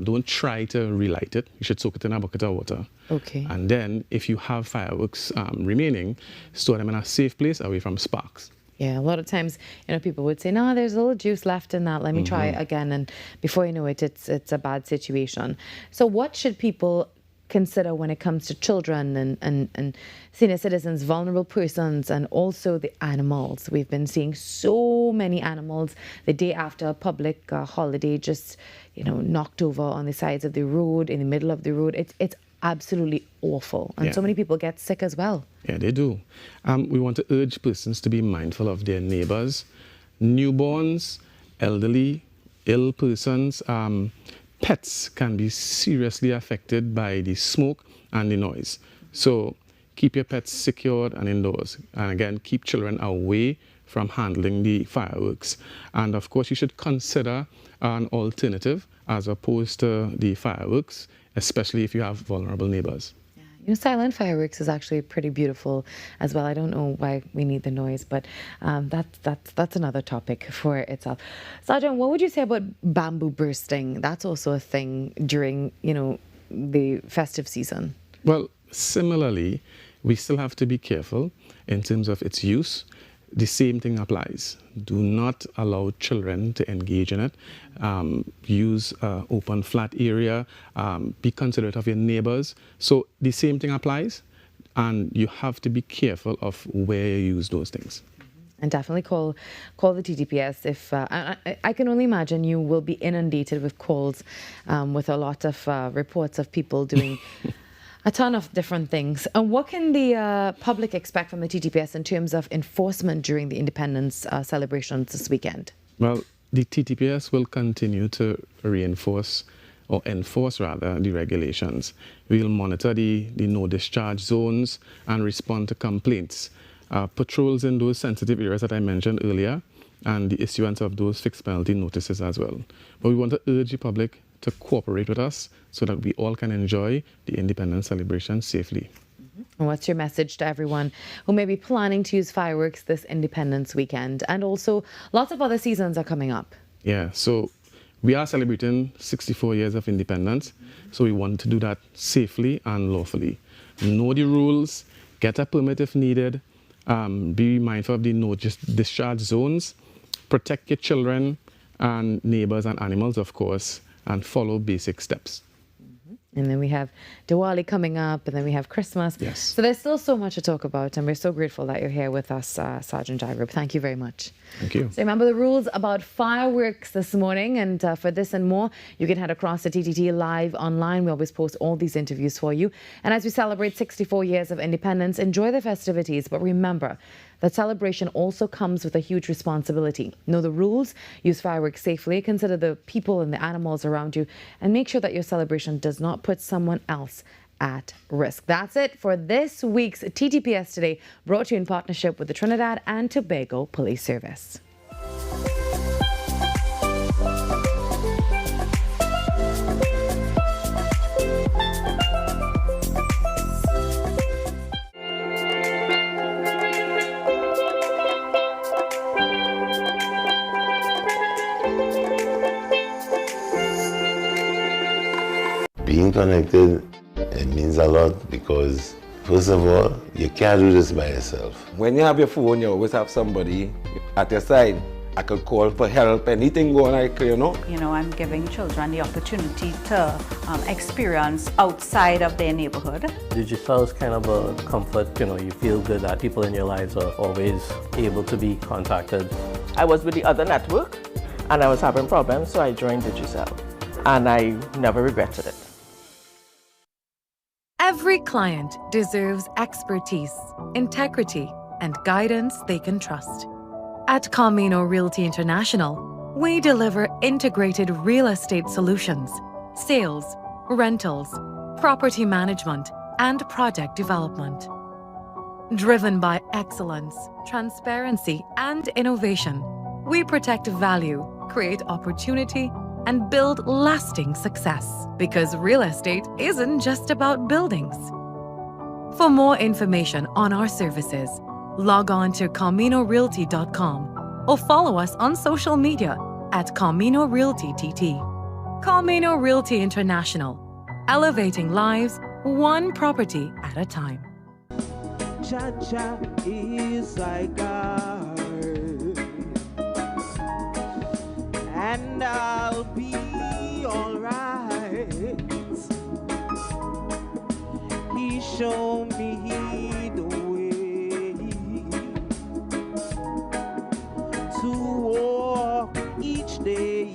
don't try to relight it. You should soak it in a bucket of water. Okay. And then if you have fireworks remaining, store them in a safe place away from sparks. Yeah, a lot of times, you know, people would say, no, there's a little juice left in that. Let me try it again. And before you know it, it's a bad situation. So what should people consider when it comes to children and senior citizens, vulnerable persons, and also the animals? We've been seeing so many animals the day after a public holiday just, you know, knocked over on the sides of the road, in the middle of the road. It's absolutely awful. And so many people get sick as well. Yeah, they do. We want to urge persons to be mindful of their neighbors, newborns, elderly, ill persons. Pets can be seriously affected by the smoke and the noise. So keep your pets secured and indoors. And again, keep children away from handling the fireworks. And of course, you should consider an alternative as opposed to the fireworks, especially if you have vulnerable neighbors. You know, silent fireworks is actually pretty beautiful as well. I don't know why we need the noise, but that's another topic for itself. Sergeant, what would you say about bamboo bursting? That's also a thing during, you know, the festive season. Well, similarly, we still have to be careful in terms of its use. The same thing applies. Do not allow children to engage in it. Use open, flat area. Be considerate of your neighbors. So the same thing applies. and you have to be careful of where you use those things. And definitely call the TTPS if I can only imagine you will be inundated with calls with a lot of reports of people doing a ton of different things. And what can the public expect from the TTPS in terms of enforcement during the Independence celebrations this weekend? Well, the TTPS will continue to reinforce or enforce rather the regulations. We'll monitor the no discharge zones and respond to complaints. Patrols in those sensitive areas that I mentioned earlier, and the issuance of those fixed penalty notices as well. But we want to urge the public to cooperate with us so that we all can enjoy the Independence celebration safely. And what's your message to everyone who may be planning to use fireworks this Independence weekend? And also, lots of other seasons are coming up. Yeah, so we are celebrating 64 years of independence, so we want to do that safely and lawfully. Know the rules, get a permit if needed, be mindful of the no discharge zones, protect your children and neighbors and animals, of course, and follow basic steps. And then we have Diwali coming up, and then we have Christmas. Yes. So there's still so much to talk about, and we're so grateful that you're here with us, Sergeant Jairup. Thank you very much. Thank you. So remember the rules about fireworks this morning, and for this and more, you can head across to TTT Live online. We always post all these interviews for you. And as we celebrate 64 years of independence, enjoy the festivities, but remember that celebration also comes with a huge responsibility. Know the rules, use fireworks safely, consider the people and the animals around you, and make sure that your celebration does not put someone else at risk. That's it for this week's TTPS Today, brought to you in partnership with the Trinidad and Tobago Police Service. Being connected, it means a lot because, first of all, you can't do this by yourself. When you have your phone, you always have somebody at your side. I could call for help, anything going like, You know, I'm giving children the opportunity to experience outside of their neighborhood. Digital is kind of a comfort, you feel good that people in your lives are always able to be contacted. I was with the other network and I was having problems, so I joined Digicel and I never regretted it. Every client deserves expertise, integrity, and guidance they can trust. At Camino Realty International, we deliver integrated real estate solutions, sales, rentals, property management, and project development. Driven by excellence, transparency, and innovation, we protect value, create opportunity, and build lasting success. Because real estate isn't just about buildings. For more information on our services, log on to CaminoRealty.com or follow us on social media at Camino Realty TT. Camino Realty International, elevating lives one property at a time. Cha-cha is like art, and I'll be alright. He showed me the way to walk each day.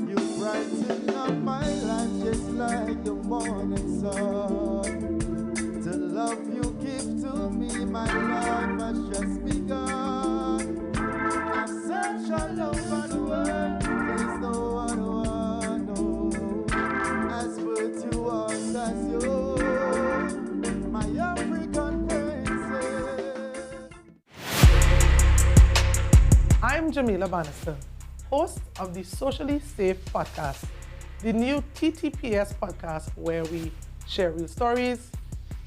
You brighten up my life just like the morning sun. The love you give to me, my life has just begun. I've searched all over the world, there's no one I know. As virtuous as you, my African princess. I'm Jamila Bannister, host of the Socially Safe podcast, the new TTPS podcast where we share real stories,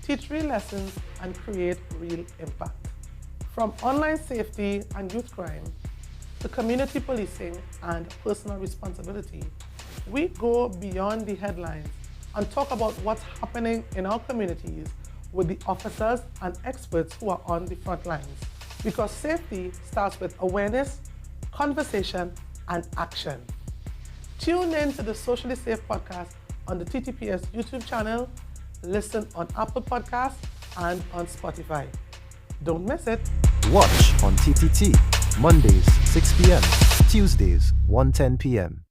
teach real lessons, and create real impact. From online safety and youth crime to community policing and personal responsibility, we go beyond the headlines and talk about what's happening in our communities with the officers and experts who are on the front lines. Because safety starts with awareness, conversation, and action. Tune in to the Socially Safe podcast on the TTPS YouTube channel listen on Apple Podcasts and on Spotify. Don't miss it. Watch on TTT, Mondays 6 p.m., Tuesdays 1:10 p.m.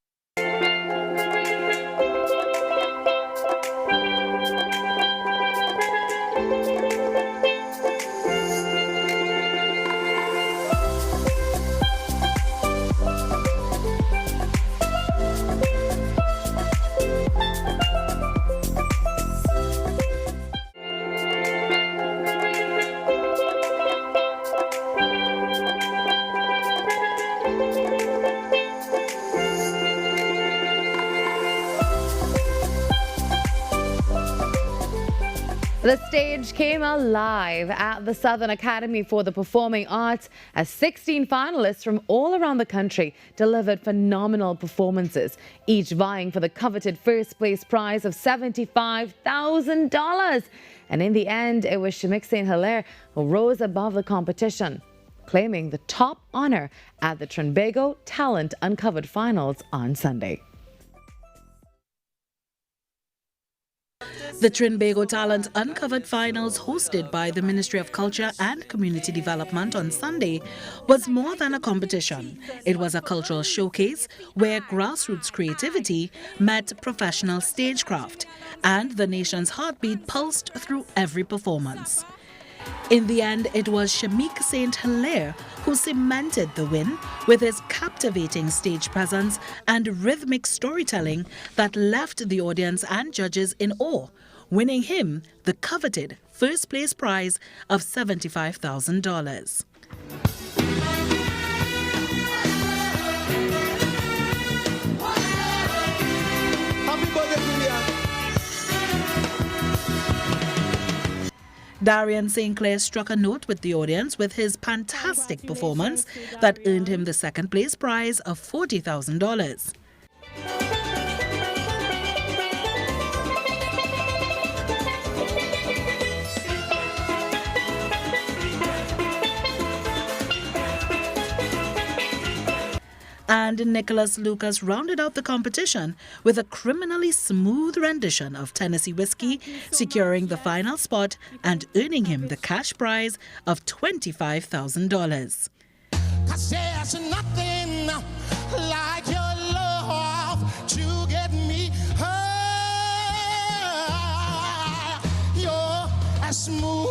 The stage came alive at the Southern Academy for the Performing Arts as 16 finalists from all around the country delivered phenomenal performances, each vying for the coveted first place prize of $75,000. And in the end, it was Shamik St. Hilaire who rose above the competition, claiming the top honor at the Trinidad Talent Uncovered Finals on Sunday. The Trinidad Talent Uncovered Finals, hosted by the Ministry of Culture and Community Development on Sunday, was more than a competition. It was a cultural showcase where grassroots creativity met professional stagecraft, and the nation's heartbeat pulsed through every performance. In the end, it was Shamik St. Hilaire who cemented the win with his captivating stage presence and rhythmic storytelling that left the audience and judges in awe, winning him the coveted first place prize of $75,000. Darian St. Clair struck a note with the audience with his fantastic performance that earned him the second place prize of $40,000. And Nicholas Lucas rounded out the competition with a criminally smooth rendition of Tennessee Whiskey, securing the final spot and earning him the cash prize of $25,000. 'Cause there's nothing like your love to get me high. You're as smooth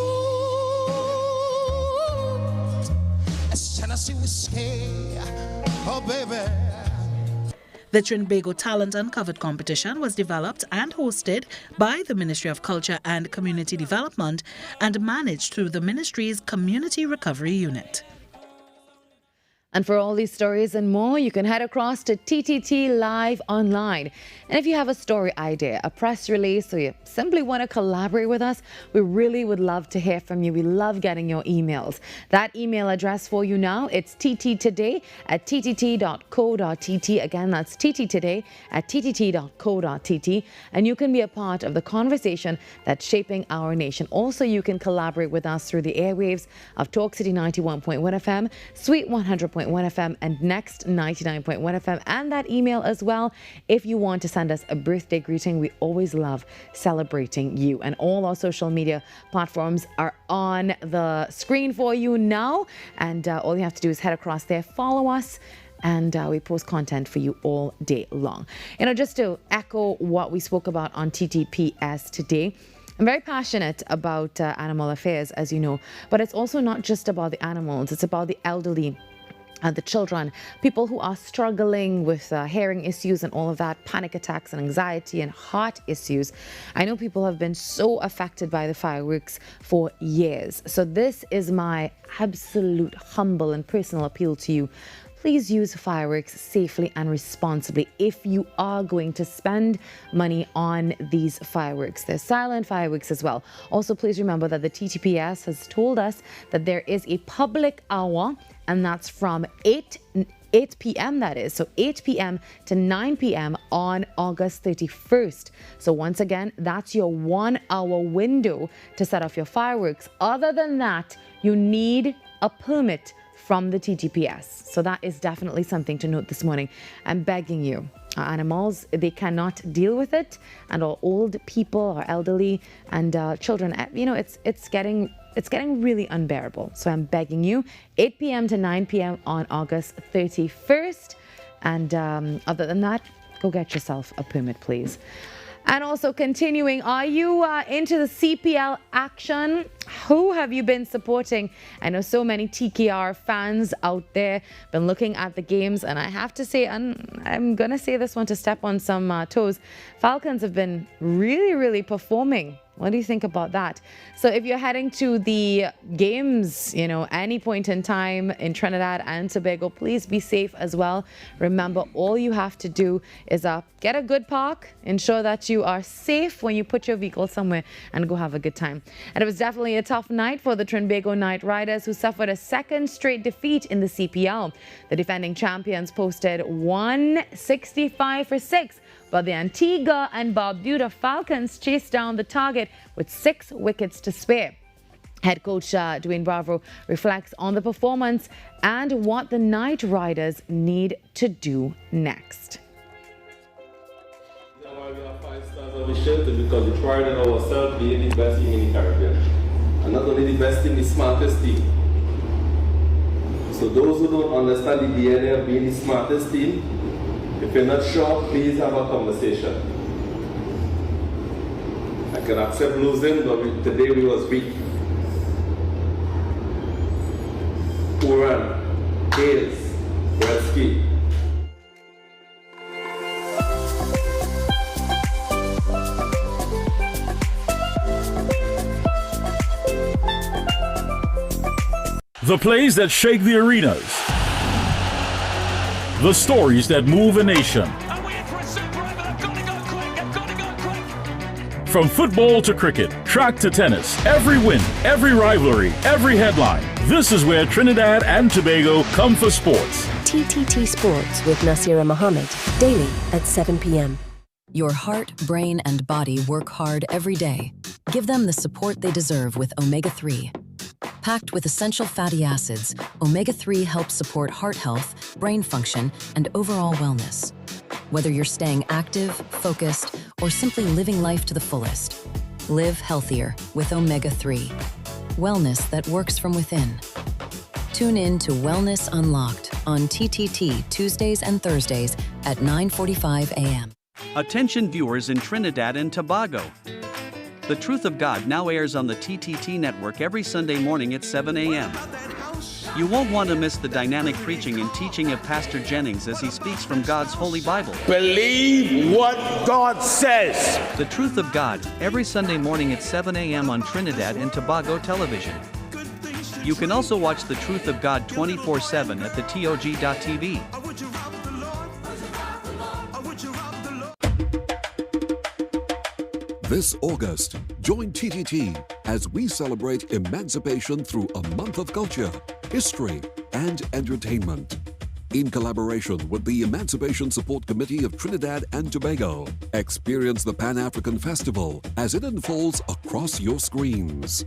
as Tennessee Whiskey. Oh, baby. The Trinidad Talent Uncovered competition was developed and hosted by the Ministry of Culture and Community Development and managed through the ministry's Community Recovery Unit. And for all these stories and more, you can head across to TTT Live online. And if you have a story idea, a press release, or you simply want to collaborate with us, we really would love to hear from you. We love getting your emails. That email address for you now, it's tttoday@ttt.co.tt. Again, that's tttoday@ttt.co.tt. And you can be a part of the conversation that's shaping our nation. Also, you can collaborate with us through the airwaves of Talk City 91.1 FM, Sweet 100.1 FM, and Next 99.1 FM, and that email as well. If you want to send us a birthday greeting, we always love celebrating you. And all our social media platforms are on the screen for you now. And all you have to do is head across there, follow us, and we post content for you all day long. Just to echo what we spoke about on TTPS today, I'm very passionate about animal affairs, as you know, but it's also not just about the animals, it's about the elderly and the children, people who are struggling with hearing issues and all of that, panic attacks and anxiety and heart issues. I know people have been so affected by the fireworks for years. So this is my absolute humble and personal appeal to you. Please use fireworks safely and responsibly if you are going to spend money on these fireworks. There's silent fireworks as well. Also, please remember that the TTPS has told us that there is a public hour, and that's from 8 p.m. that is. So 8 p.m. to 9 p.m. on August 31st. So once again, that's your 1 hour window to set off your fireworks. Other than that, you need a permit from the TTPS. So that is definitely something to note this morning. I'm begging you. Animals, they cannot deal with it, and all old people, or elderly, and children. It's getting really unbearable. So I'm begging you, 8 p.m. to 9 p.m. on August 31st. And other than that, go get yourself a permit, please. And also continuing, are you into the CPL action? Who have you been supporting? I know so many TKR fans out there been looking at the games, and I have to say, I'm going to say this one to step on some toes. Falcons have been really, really performing. What do you think about that? So if you're heading to the games, any point in time in Trinidad and Tobago, please be safe as well. Remember, all you have to do is get a good park, ensure that you are safe when you put your vehicle somewhere, and go have a good time. And it was definitely a tough night for the Trinbago Knight Riders, who suffered a second straight defeat in the CPL. The defending champions posted 165 for 6. But the Antigua and Barbuda Falcons chased down the target with 6 wickets to spare. Head coach Dwayne Bravo reflects on the performance and what the Knight Riders need to do next. That's why we have 5 stars on the shelter, because we pride in ourselves being the best team in the Caribbean. And not only the best team, the smartest team. So those who don't understand the DNA of being the smartest team, if you're not sure, please have a conversation. I can accept losing, but today we was weak. Uran, Hales, Westski. The plays that shake the arenas. The stories that move a nation. From football to cricket, track to tennis, every win, every rivalry, every headline. This is where Trinidad and Tobago come for sports. TTT Sports with Nasira Mohammed, daily at 7 p.m. Your heart, brain, and body work hard every day. Give them the support they deserve with omega-3. Packed with essential fatty acids, omega-3 helps support heart health, brain function, and overall wellness. Whether you're staying active, focused, or simply living life to the fullest, live healthier with omega-3. Wellness that works from within. Tune in to Wellness Unlocked on TTT Tuesdays and Thursdays at 9:45 a.m. Attention viewers in Trinidad and Tobago. The Truth of God now airs on the TTT network every Sunday morning at 7 a.m. You won't want to miss the dynamic preaching and teaching of Pastor Jennings as he speaks from God's Holy Bible. Believe what God says. The Truth of God, every Sunday morning at 7 a.m. on Trinidad and Tobago television. You can also watch The Truth of God 24/7 at thetog.tv. This August, join TTT as we celebrate emancipation through a month of culture, history, and entertainment. In collaboration with the Emancipation Support Committee of Trinidad and Tobago, experience the Pan-African Festival as it unfolds across your screens.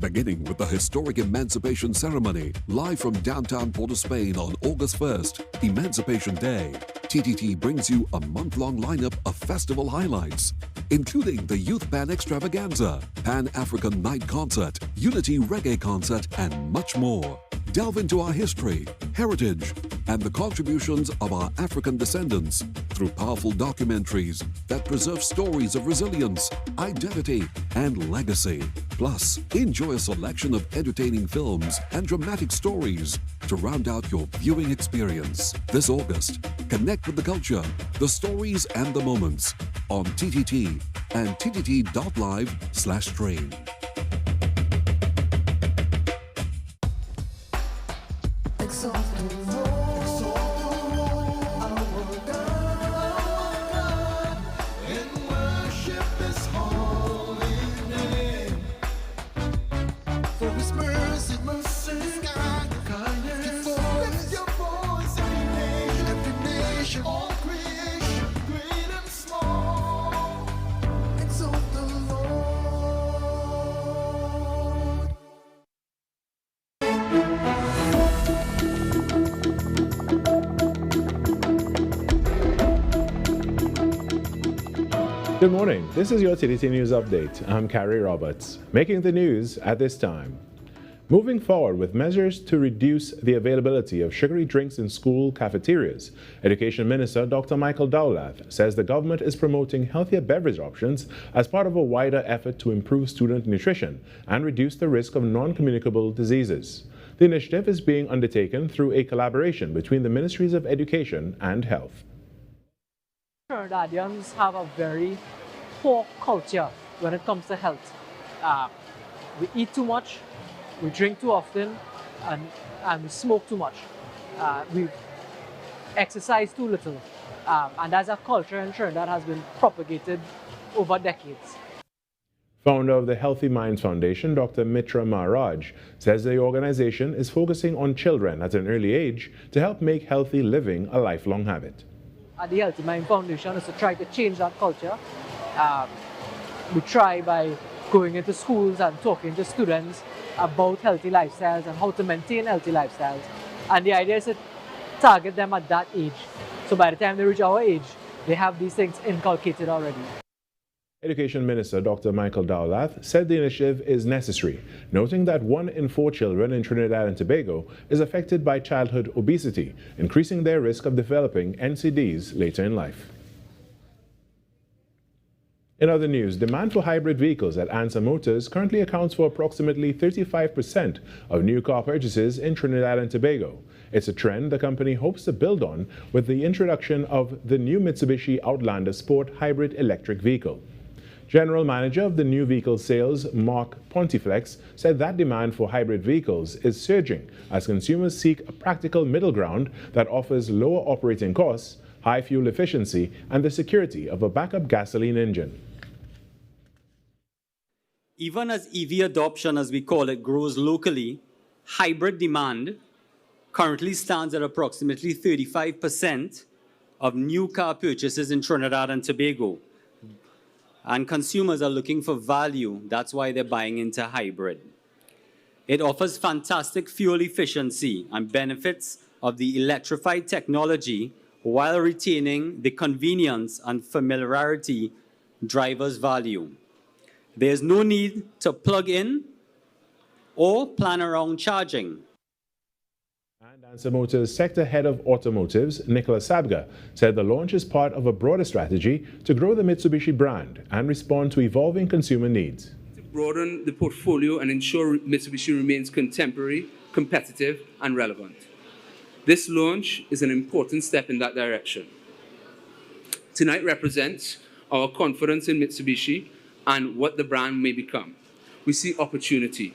Beginning with the historic Emancipation Ceremony, live from downtown Port of Spain on August 1st, Emancipation Day, TTT brings you a month-long lineup of festival highlights, including the Youth Pan Extravaganza, Pan-African Night Concert, Unity Reggae Concert, and much more. Delve into our history, heritage, and the contributions of our African descendants through powerful documentaries that preserve stories of resilience, identity, and legacy. Plus, enjoy a selection of entertaining films and dramatic stories to round out your viewing experience. This August, connect with the culture, the stories, and the moments on TTT and ttt.live/train. Good morning. This is your TTT News Update. I'm Carrie Roberts. Making the news at this time. Moving forward with measures to reduce the availability of sugary drinks in school cafeterias, Education Minister Dr. Michael Dowlath says the government is promoting healthier beverage options as part of a wider effort to improve student nutrition and reduce the risk of non-communicable diseases. The initiative is being undertaken through a collaboration between the Ministries of Education and Health. Trinidadians have a very poor culture when it comes to health. We eat too much, we drink too often, and we smoke too much. We exercise too little. And that's a culture in Trinidad that has been propagated over decades. Founder of the Healthy Minds Foundation, Dr. Mitra Maharaj, says the organization is focusing on children at an early age to help make healthy living a lifelong habit. At the Healthy Mind Foundation is to try to change that culture. We try by going into schools and talking to students about healthy lifestyles and how to maintain healthy lifestyles. And the idea is to target them at that age. So by the time they reach our age, they have these things inculcated already. Education Minister Dr. Michael Dowlath said the initiative is necessary, noting that 1 in 4 children in Trinidad and Tobago is affected by childhood obesity, increasing their risk of developing NCDs later in life. In other news, demand for hybrid vehicles at Ansa Motors currently accounts for approximately 35% of new car purchases in Trinidad and Tobago. It's a trend the company hopes to build on with the introduction of the new Mitsubishi Outlander Sport hybrid electric vehicle. General Manager of the new vehicle sales, Mark Pontiflex, said that demand for hybrid vehicles is surging as consumers seek a practical middle ground that offers lower operating costs, high fuel efficiency, and the security of a backup gasoline engine. Even as EV adoption, as we call it, grows locally, hybrid demand currently stands at approximately 35% of new car purchases in Trinidad and Tobago. And consumers are looking for value. That's why they're buying into hybrid. It offers fantastic fuel efficiency and benefits of the electrified technology while retaining the convenience and familiarity drivers value. There's no need to plug in or plan around charging. Ansa Motors Sector Head of Automotives, Nicholas Sabga, said the launch is part of a broader strategy to grow the Mitsubishi brand and respond to evolving consumer needs. To broaden the portfolio and ensure Mitsubishi remains contemporary, competitive, and relevant. This launch is an important step in that direction. Tonight represents our confidence in Mitsubishi and what the brand may become. We see opportunity,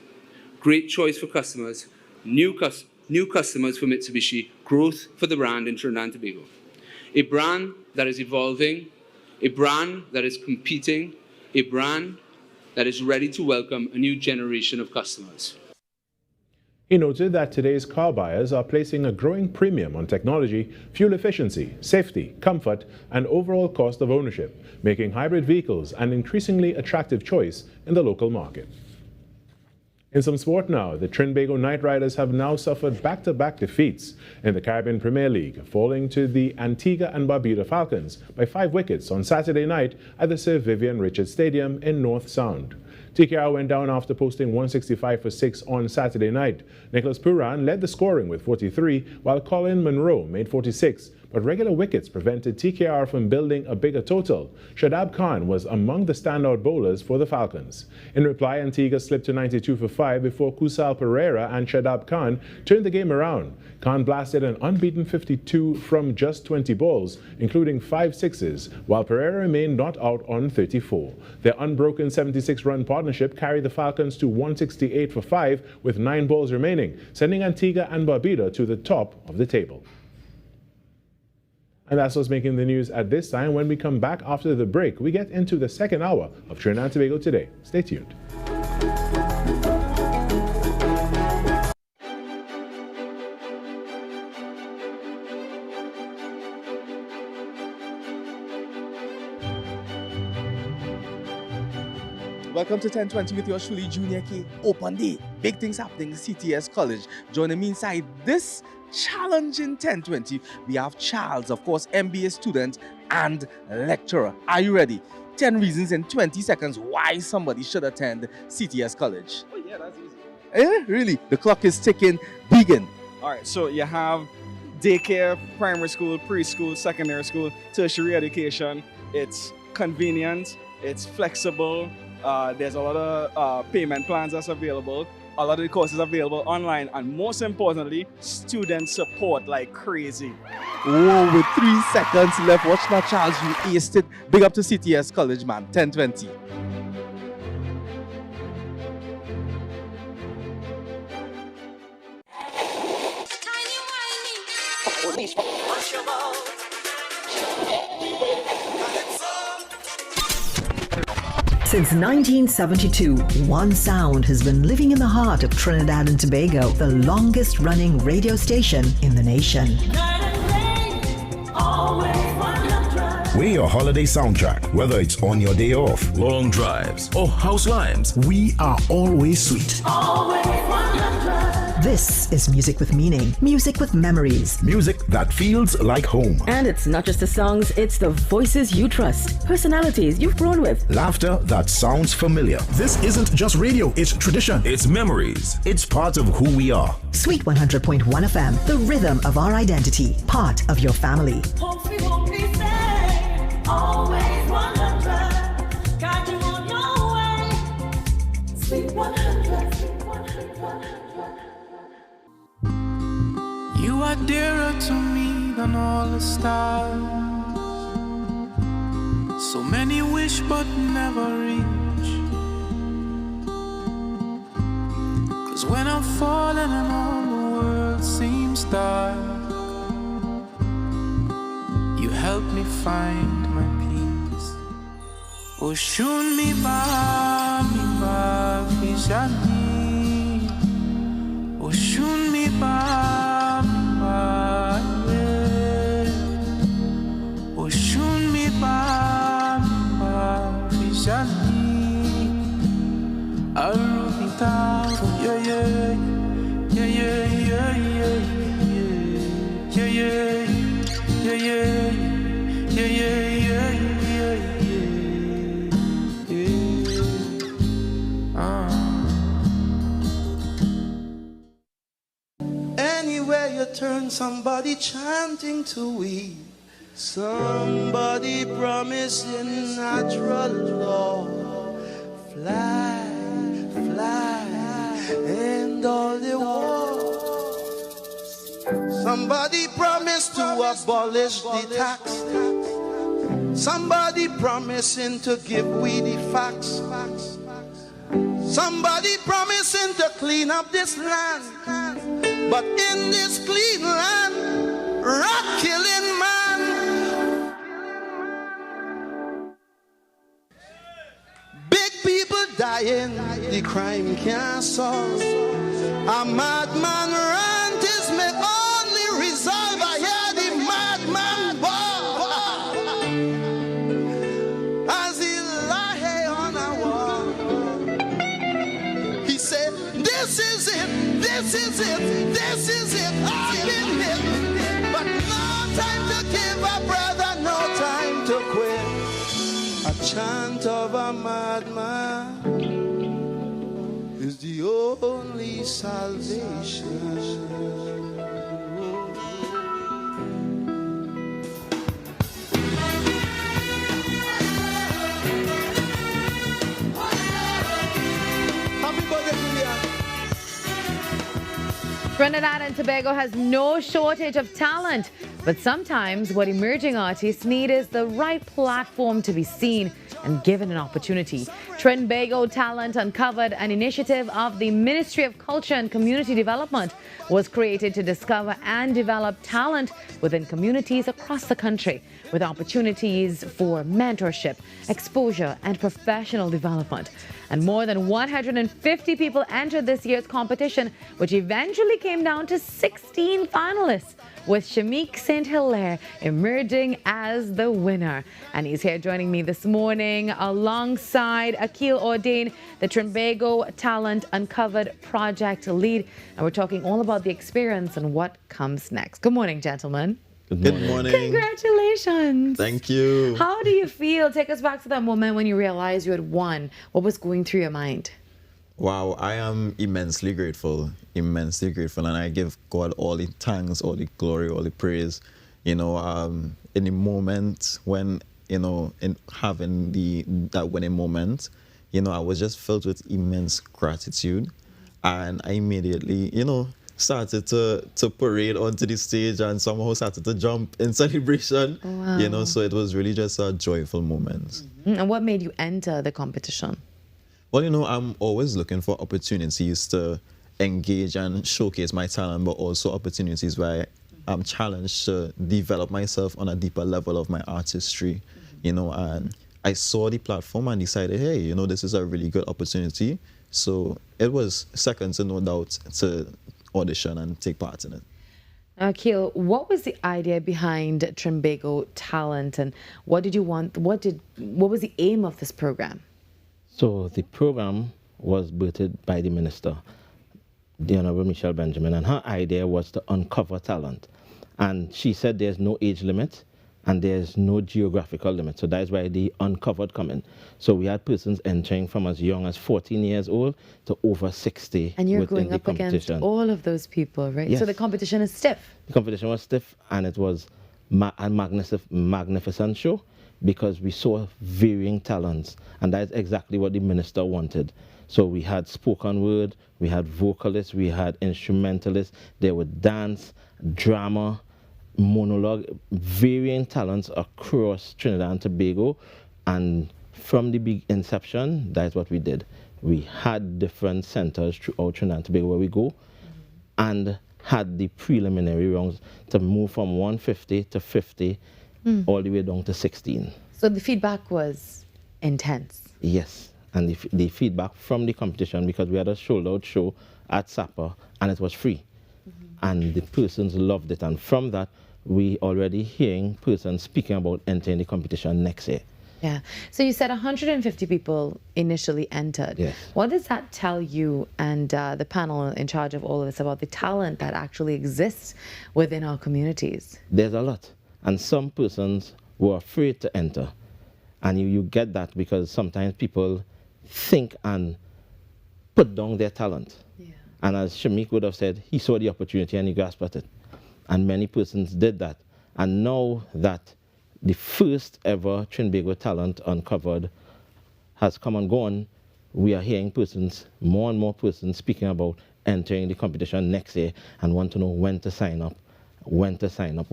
great choice for customers, new customers for Mitsubishi, growth for the brand in Trinidad and Tobago. A brand that is evolving, a brand that is competing, a brand that is ready to welcome a new generation of customers. He noted that today's car buyers are placing a growing premium on technology, fuel efficiency, safety, comfort, and overall cost of ownership, making hybrid vehicles an increasingly attractive choice in the local market. In some sport now, the Trinbago Knight Riders have now suffered back-to-back defeats in the Caribbean Premier League, falling to the Antigua and Barbuda Falcons by 5 wickets on Saturday night at the Sir Vivian Richards Stadium in North Sound. TKR went down after posting 165 for 6 on Saturday night. Nicholas Puran led the scoring with 43, while Colin Monroe made 46, but regular wickets prevented TKR from building a bigger total. Shadab Khan was among the standout bowlers for the Falcons. In reply, Antigua slipped to 92 for 5 before Kusal Pereira and Shadab Khan turned the game around. Khan blasted an unbeaten 52 from just 20 balls, including 5 sixes, while Pereira remained not out on 34. Their unbroken 76-run partnership carried the Falcons to 168 for 5 with 9 balls remaining, sending Antigua and Barbuda to the top of the table. And that's what's making the news at this time. When we come back after the break, we get into the second hour of Trinidad and Tobago Today. Stay tuned. Welcome to 1020 with your truly Junior K. Open day. Big things happening in CTS College. Joining me inside this challenging 1020, we have Charles, of course, MBA student and lecturer. Are you ready? 10 reasons in 20 seconds why somebody should attend CTS College. Oh yeah, that's easy. Really? The clock is ticking. Begin. All right, so you have daycare, primary school, preschool, secondary school, tertiary education. It's convenient, it's flexible. There's a lot of payment plans that's available. A lot of the courses available online, and most importantly, student support like crazy. Whoa, with 3 seconds left, watch now, Charles, you aced it. Big up to CTS College, man. 10-20. Since 1972, one sound has been living in the heart of Trinidad and Tobago, the longest running radio station in the nation. We're your holiday soundtrack, whether it's on your day off, long drives, or house lives. We are always sweet. This is music with meaning, music with memories. Music that feels like home. And it's not just the songs, it's the voices you trust, personalities you've grown with. Laughter that sounds familiar. This isn't just radio, it's tradition. It's memories. It's part of who we are. Sweet 100.1 FM, the rhythm of our identity, part of your family. Always 100, guide you on your way. Sweet 100, sweet 100. You are dearer to me than all the stars. So many wish but never reach. 'Cause when I'm falling and all the world seems dark, you help me find my peace. Oh, shun mi ba fishani. Oh, shun mi ba yeah. Oh, shun mi ba fishani. Arubita, yeah, yeah, yeah, yeah, yeah, yeah, yeah, yeah, yeah, yeah. Yeah, yeah, yeah, yeah, yeah, yeah. Anywhere you turn, somebody chanting to we. Somebody promising natural law. Fly, fly, and all the war. Somebody promised to abolish the tax. Somebody promising to give we the facts. Somebody promising to clean up this land. But in this clean land, rat killing man. Big people dying, the crime can't solve. A madman rant is my only resolve. I hear the madman ball as he lie on a wall. He said, this is it, this is it, this is it. I've been hit, but no time to give up, brother, no time to quit. A chant of a madman is the only salvation. Trinidad and Tobago has no shortage of talent, but sometimes what emerging artists need is the right platform to be seen and given an opportunity. Trinbago Talent Uncovered, an initiative of the Ministry of Culture and Community Development, was created to discover and develop talent within communities across the country, with opportunities for mentorship, exposure, and professional development. And more than 150 people entered this year's competition, which eventually came down to 16 finalists, with Shamik St. Hilaire emerging as the winner. And he's here joining me this morning alongside Akil Ordain, the Trinbago Talent Uncovered project lead. And we're talking all about the experience and what comes next. Good morning, gentlemen. Good morning. Congratulations. Thank you. How do you feel? Take us back to that moment when you realized you had won. What was going through your mind? Wow, I am immensely grateful, and I give God all the thanks, all the glory, all the praise. In the moment when, in having that winning moment, I was just filled with immense gratitude, and I immediately, started to parade onto the stage and somehow started to jump in celebration. Wow. So it was really just a joyful moment. Mm-hmm. And what made you enter the competition? Well, I'm always looking for opportunities to engage and showcase my talent, but also opportunities where I'm challenged to develop myself on a deeper level of my artistry, and I saw the platform and decided, hey, this is a really good opportunity. So it was second to no doubt to audition and take part in it. Akil, what was the idea behind Trinbago Talent, and what did you want? What was the aim of this program? So the program was birthed by the minister, the Honorable Michelle Benjamin, and her idea was to uncover talent. And she said there's no age limit and there's no geographical limit. So that's why the uncovered come in. So we had persons entering from as young as 14 years old to over 60. And you're within going the up against competition. all of those people, right? Yes. So the competition is stiff. The competition was stiff, and it was a magnificent show because we saw varying talents, and that's exactly what the minister wanted. So we had spoken word, we had vocalists, we had instrumentalists, there were dance, drama, monologue, varying talents across Trinidad and Tobago. And from the big inception, that's what we did. We had different centers throughout Trinidad and Tobago where we go, and had the preliminary rounds to move from 150 to 50, all the way down to 16. So the feedback was intense. Yes, and the feedback from the competition, because we had a sold-out show at Sapa, and it was free. And the persons loved it, and from that, we already hearing persons speaking about entering the competition next year. Yeah. So you said 150 people initially entered. Yes. What does that tell you and the panel in charge of all of this about the talent that actually exists within our communities? There's a lot. And some persons were afraid to enter. And you get that because sometimes people think and put down their talent. Yeah. And as Shamik would have said, he saw the opportunity and he grasped at it. And many persons did that. And now that the first ever Trinbago Talent Uncovered has come and gone, we are hearing persons, more and more persons speaking about entering the competition next year and want to know when to sign up, when to sign up.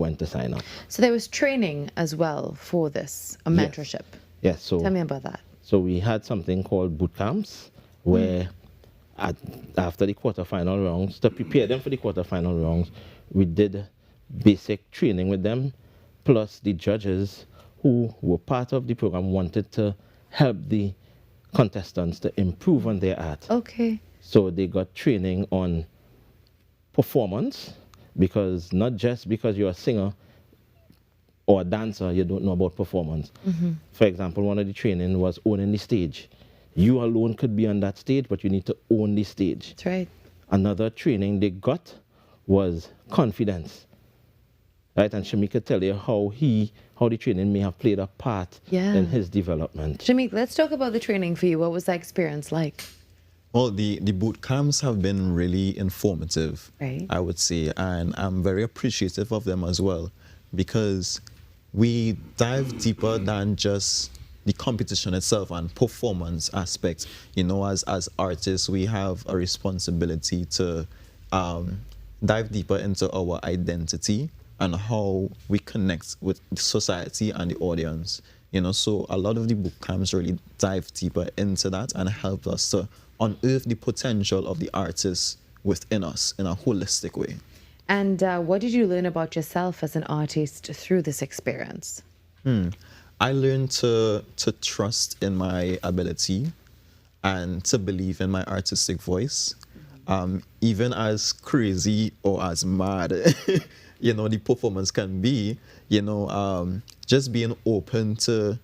So there was training as well for this, a mentorship. Yes. So tell me about that. So we had something called boot camps where after the quarterfinal rounds, to prepare them for the quarterfinal rounds, we did basic training with them, plus the judges who were part of the program wanted to help the contestants to improve on their art. Okay. So they got training on performance, because not just because you're a singer or a dancer, you don't know about performance. For example, one of the training was owning the stage. You alone could be on that stage, but you need to own the stage. That's right. Another training they got was confidence. Right, and Shamik could tell you how the training may have played a part in his development. Shamik, let's talk about the training for you. What was that experience like? Well, the boot camps have been really informative, I would say, and I'm very appreciative of them as well, because we dive deeper than just the competition itself and performance aspects. As artists, we have a responsibility to dive deeper into our identity and how we connect with society and the audience. So a lot of the boot camps really dive deeper into that and help us to unearth the potential of the artists within us in a holistic way. And what did you learn about yourself as an artist through this experience? I learned to trust in my ability and to believe in my artistic voice. Even as crazy or as mad the performance can be, just being open to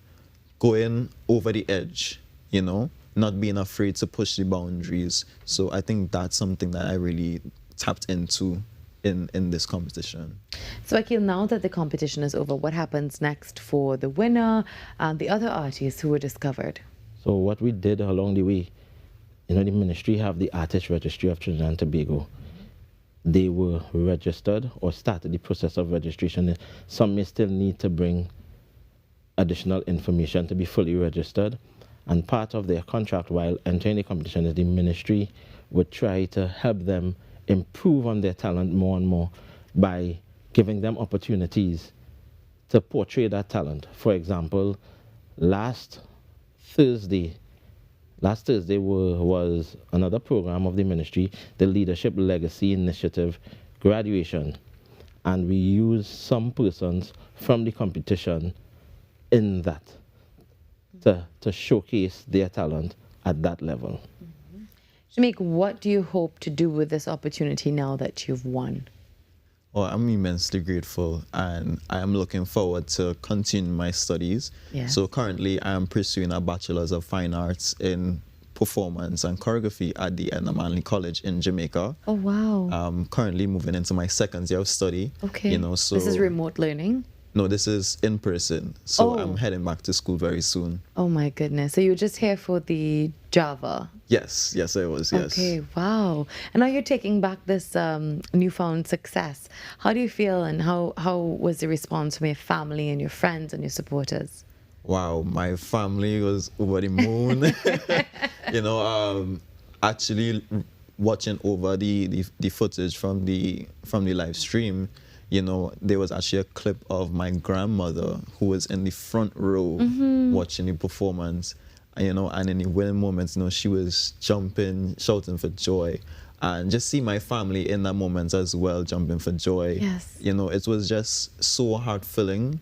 going over the edge, not being afraid to push the boundaries. So I think that's something that I really tapped into in this competition. So Akil, now that the competition is over, what happens next for the winner and the other artists who were discovered? So what we did along the way, the ministry have the Artist Registry of Trinidad and Tobago. They were registered or started the process of registration. Some may still need to bring additional information to be fully registered. And part of their contract while entering the competition is the ministry would try to help them improve on their talent more and more by giving them opportunities to portray that talent. For example, last Thursday was another program of the ministry, the Leadership Legacy Initiative graduation. And we used some persons from the competition in that to showcase their talent at that level. Shamik, what do you hope to do with this opportunity now that you've won? Well, I'm immensely grateful, and I am looking forward to continue my studies. Yeah. So currently I am pursuing a Bachelor's of Fine Arts in Performance and Choreography at the Manley College in Jamaica. Oh, wow. I'm currently moving into my second year of study. Okay. So this is remote learning? No, this is in person. So Oh. I'm heading back to school very soon. Oh my goodness. So you were just here for the Java? Yes, I was, yes. Okay, wow. And now you're taking back this newfound success. How do you feel, and how was the response from your family and your friends and your supporters? Wow, my family was over the moon. Actually watching over the footage from the live stream, there was actually a clip of my grandmother who was in the front row watching the performance, and in the winning moments, she was jumping, shouting for joy. And just see my family in that moment as well, jumping for joy. Yes. It was just so heart-filling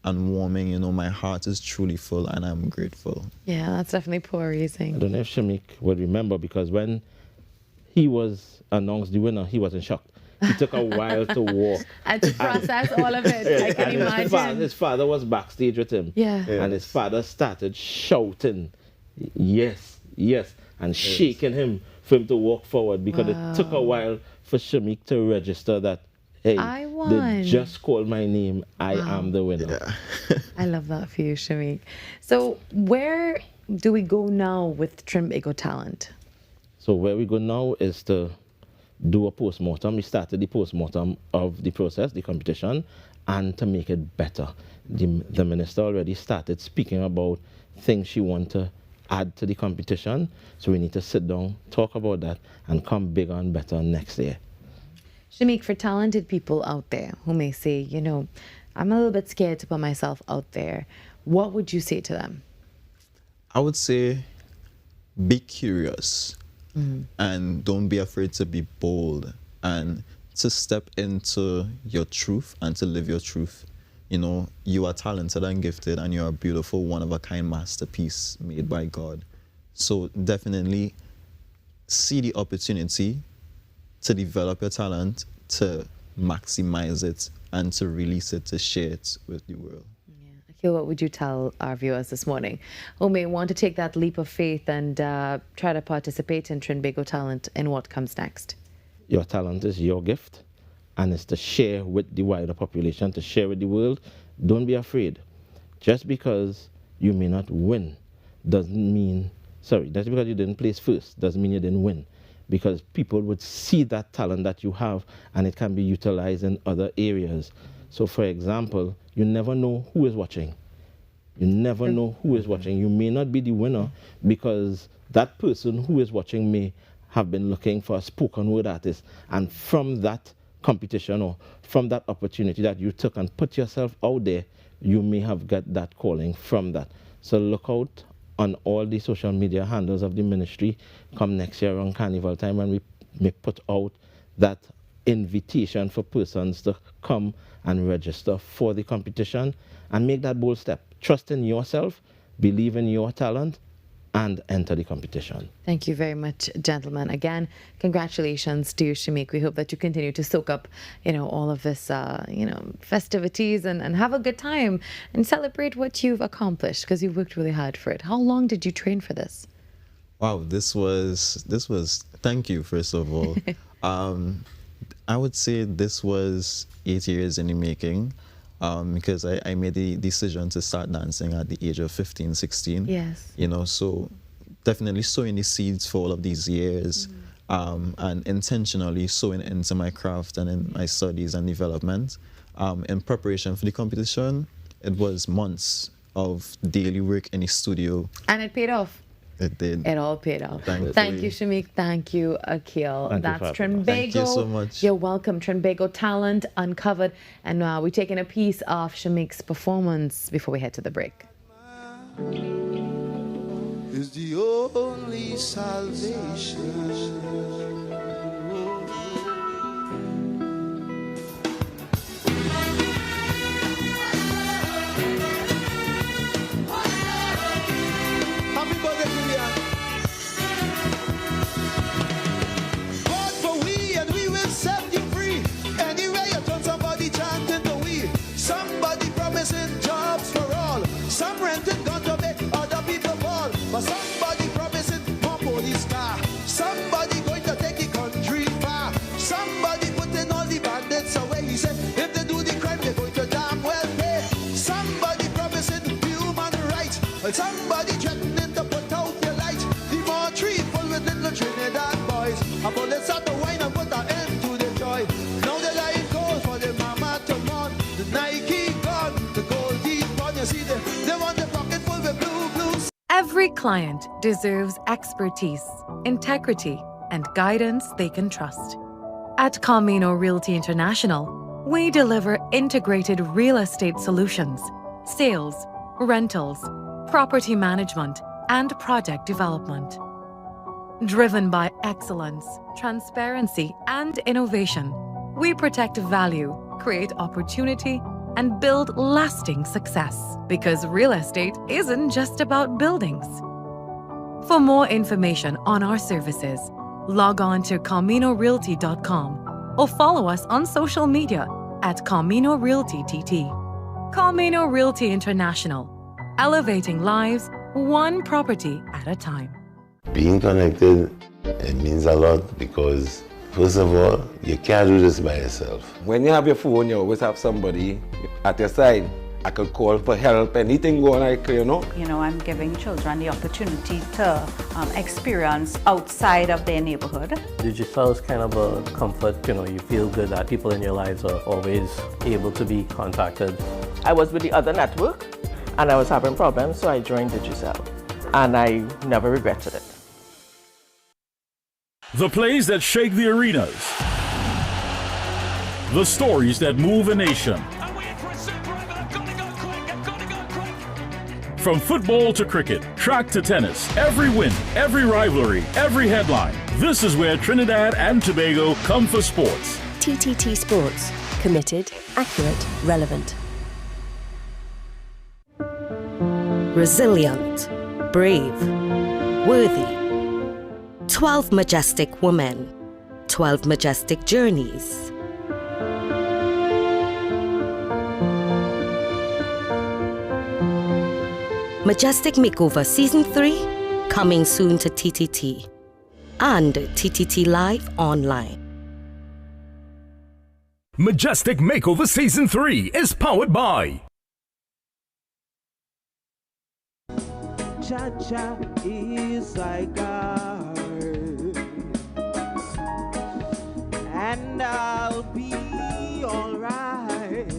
and warming. My heart is truly full, and I'm grateful. Yeah, that's definitely polarizing. I don't know if Shamik would remember, because when he was announced the winner, he was in shock. It took a while to walk. And to process all of it, I can imagine. His father was backstage with him. Yeah. And his father started shouting, yes, and shaking him for him to walk forward, because it took a while for Shamik to register that, hey, I won. They just called my name. I am the winner. Yeah. I love that for you, Shamik. So where do we go now with Trinbago Talent? So where we go now is to do a post-mortem. We started the post-mortem of the process, the competition, and to make it better. The minister already started speaking about things she wants to add to the competition. So we need to sit down, talk about that, and come bigger and better next year. Shamik, for talented people out there who may say, I'm a little bit scared to put myself out there, what would you say to them? I would say be curious. And don't be afraid to be bold and to step into your truth and to live your truth. You are talented and gifted, and you're a beautiful, one-of-a-kind masterpiece made by God. So definitely see the opportunity to develop your talent, to maximize it, and to release it, to share it with the world. What would you tell our viewers this morning who may want to take that leap of faith and try to participate in Trinbago Talent in what comes next? Your talent is your gift, and it's to share with the wider population, to share with the world. Don't be afraid. Just because you may not win just because you didn't place first doesn't mean you didn't win. Because people would see that talent that you have, and it can be utilized in other areas. So, for example, you never know who is watching. You never know who is watching. You may not be the winner, because that person who is watching may have been looking for a spoken word artist. And from that competition, or from that opportunity that you took and put yourself out there, you may have got that calling from that. So look out on all the social media handles of the ministry. Come next year around Carnival time, and we may put out that invitation for persons to come and register for the competition, and make that bold step. Trust in yourself, believe in your talent, and enter the competition. Thank you very much, gentlemen. Again, congratulations to you, Shamik. We hope that you continue to soak up, all of this, festivities and have a good time and celebrate what you've accomplished, because you've worked really hard for it. How long did you train for this? Wow, this was, thank you, first of all. I would say this was 8 years in the making, because I made the decision to start dancing at the age of 15, 16. Yes. You know, so definitely sowing the seeds for all of these years, and intentionally sowing into my craft and in my studies and development. In preparation for the competition, it was months of daily work in the studio. And it paid off. It did. It all paid off. Thankfully. Thank you, Shamik. Thank you, Akil. That's Trinbago. Thank you so much. You're welcome. Trinbago Talent Uncovered. And we're taking a piece of Shamik's performance before we head to the break. Is the only salvation. Happy birthday, Julian. God for we, and we will set you free. Anyway, you turn somebody chanting the we. Somebody promising jobs for all. Some renting gun to make other people fall. But somebody promising more police car. Somebody going to take the country far. Somebody putting all the bandits away. He said, if they do the crime, they're going to damn well pay. Somebody promising human rights. Well, somebody threatening to put out your light. The more tree full with little Trinidad boys. A bullet start to wine and put an end to the joy. Now the line goes for the mama to mourn. The Nike gone, the gold deep on. You see, they want the pocket full with blue blues. Every client deserves expertise, integrity, and guidance they can trust. At Camino Realty International, we deliver integrated real estate solutions, sales, rentals, property management, and project development. Driven by excellence, transparency, and innovation, we protect value, create opportunity, and build lasting success. Because real estate isn't just about buildings. For more information on our services, log on to CaminoRealty.com or follow us on social media at Camino Realty TT. Camino Realty International, elevating lives one property at a time. Being connected, it means a lot because, first of all, you can't do this by yourself. When you have your phone, you always have somebody at your side. I could call for help, anything going like, you know. You know, I'm giving children the opportunity to experience outside of their neighborhood. Digital is kind of a comfort, you know, you feel good that people in your lives are always able to be contacted. I was with the other network and I was having problems, so I joined Digicel and I never regretted it. The plays that shake the arenas. The stories that move a nation. From football to cricket, track to tennis, every win, every rivalry, every headline. This is where Trinidad and Tobago come for sports. TTT Sports. Committed, accurate, relevant. Resilient, brave, worthy. 12 majestic women, 12 majestic journeys. Majestic Makeover Season 3, coming soon to TTT and TTT Live Online. Majestic Makeover Season 3 is powered by Cha-cha is like art, and I'll be alright.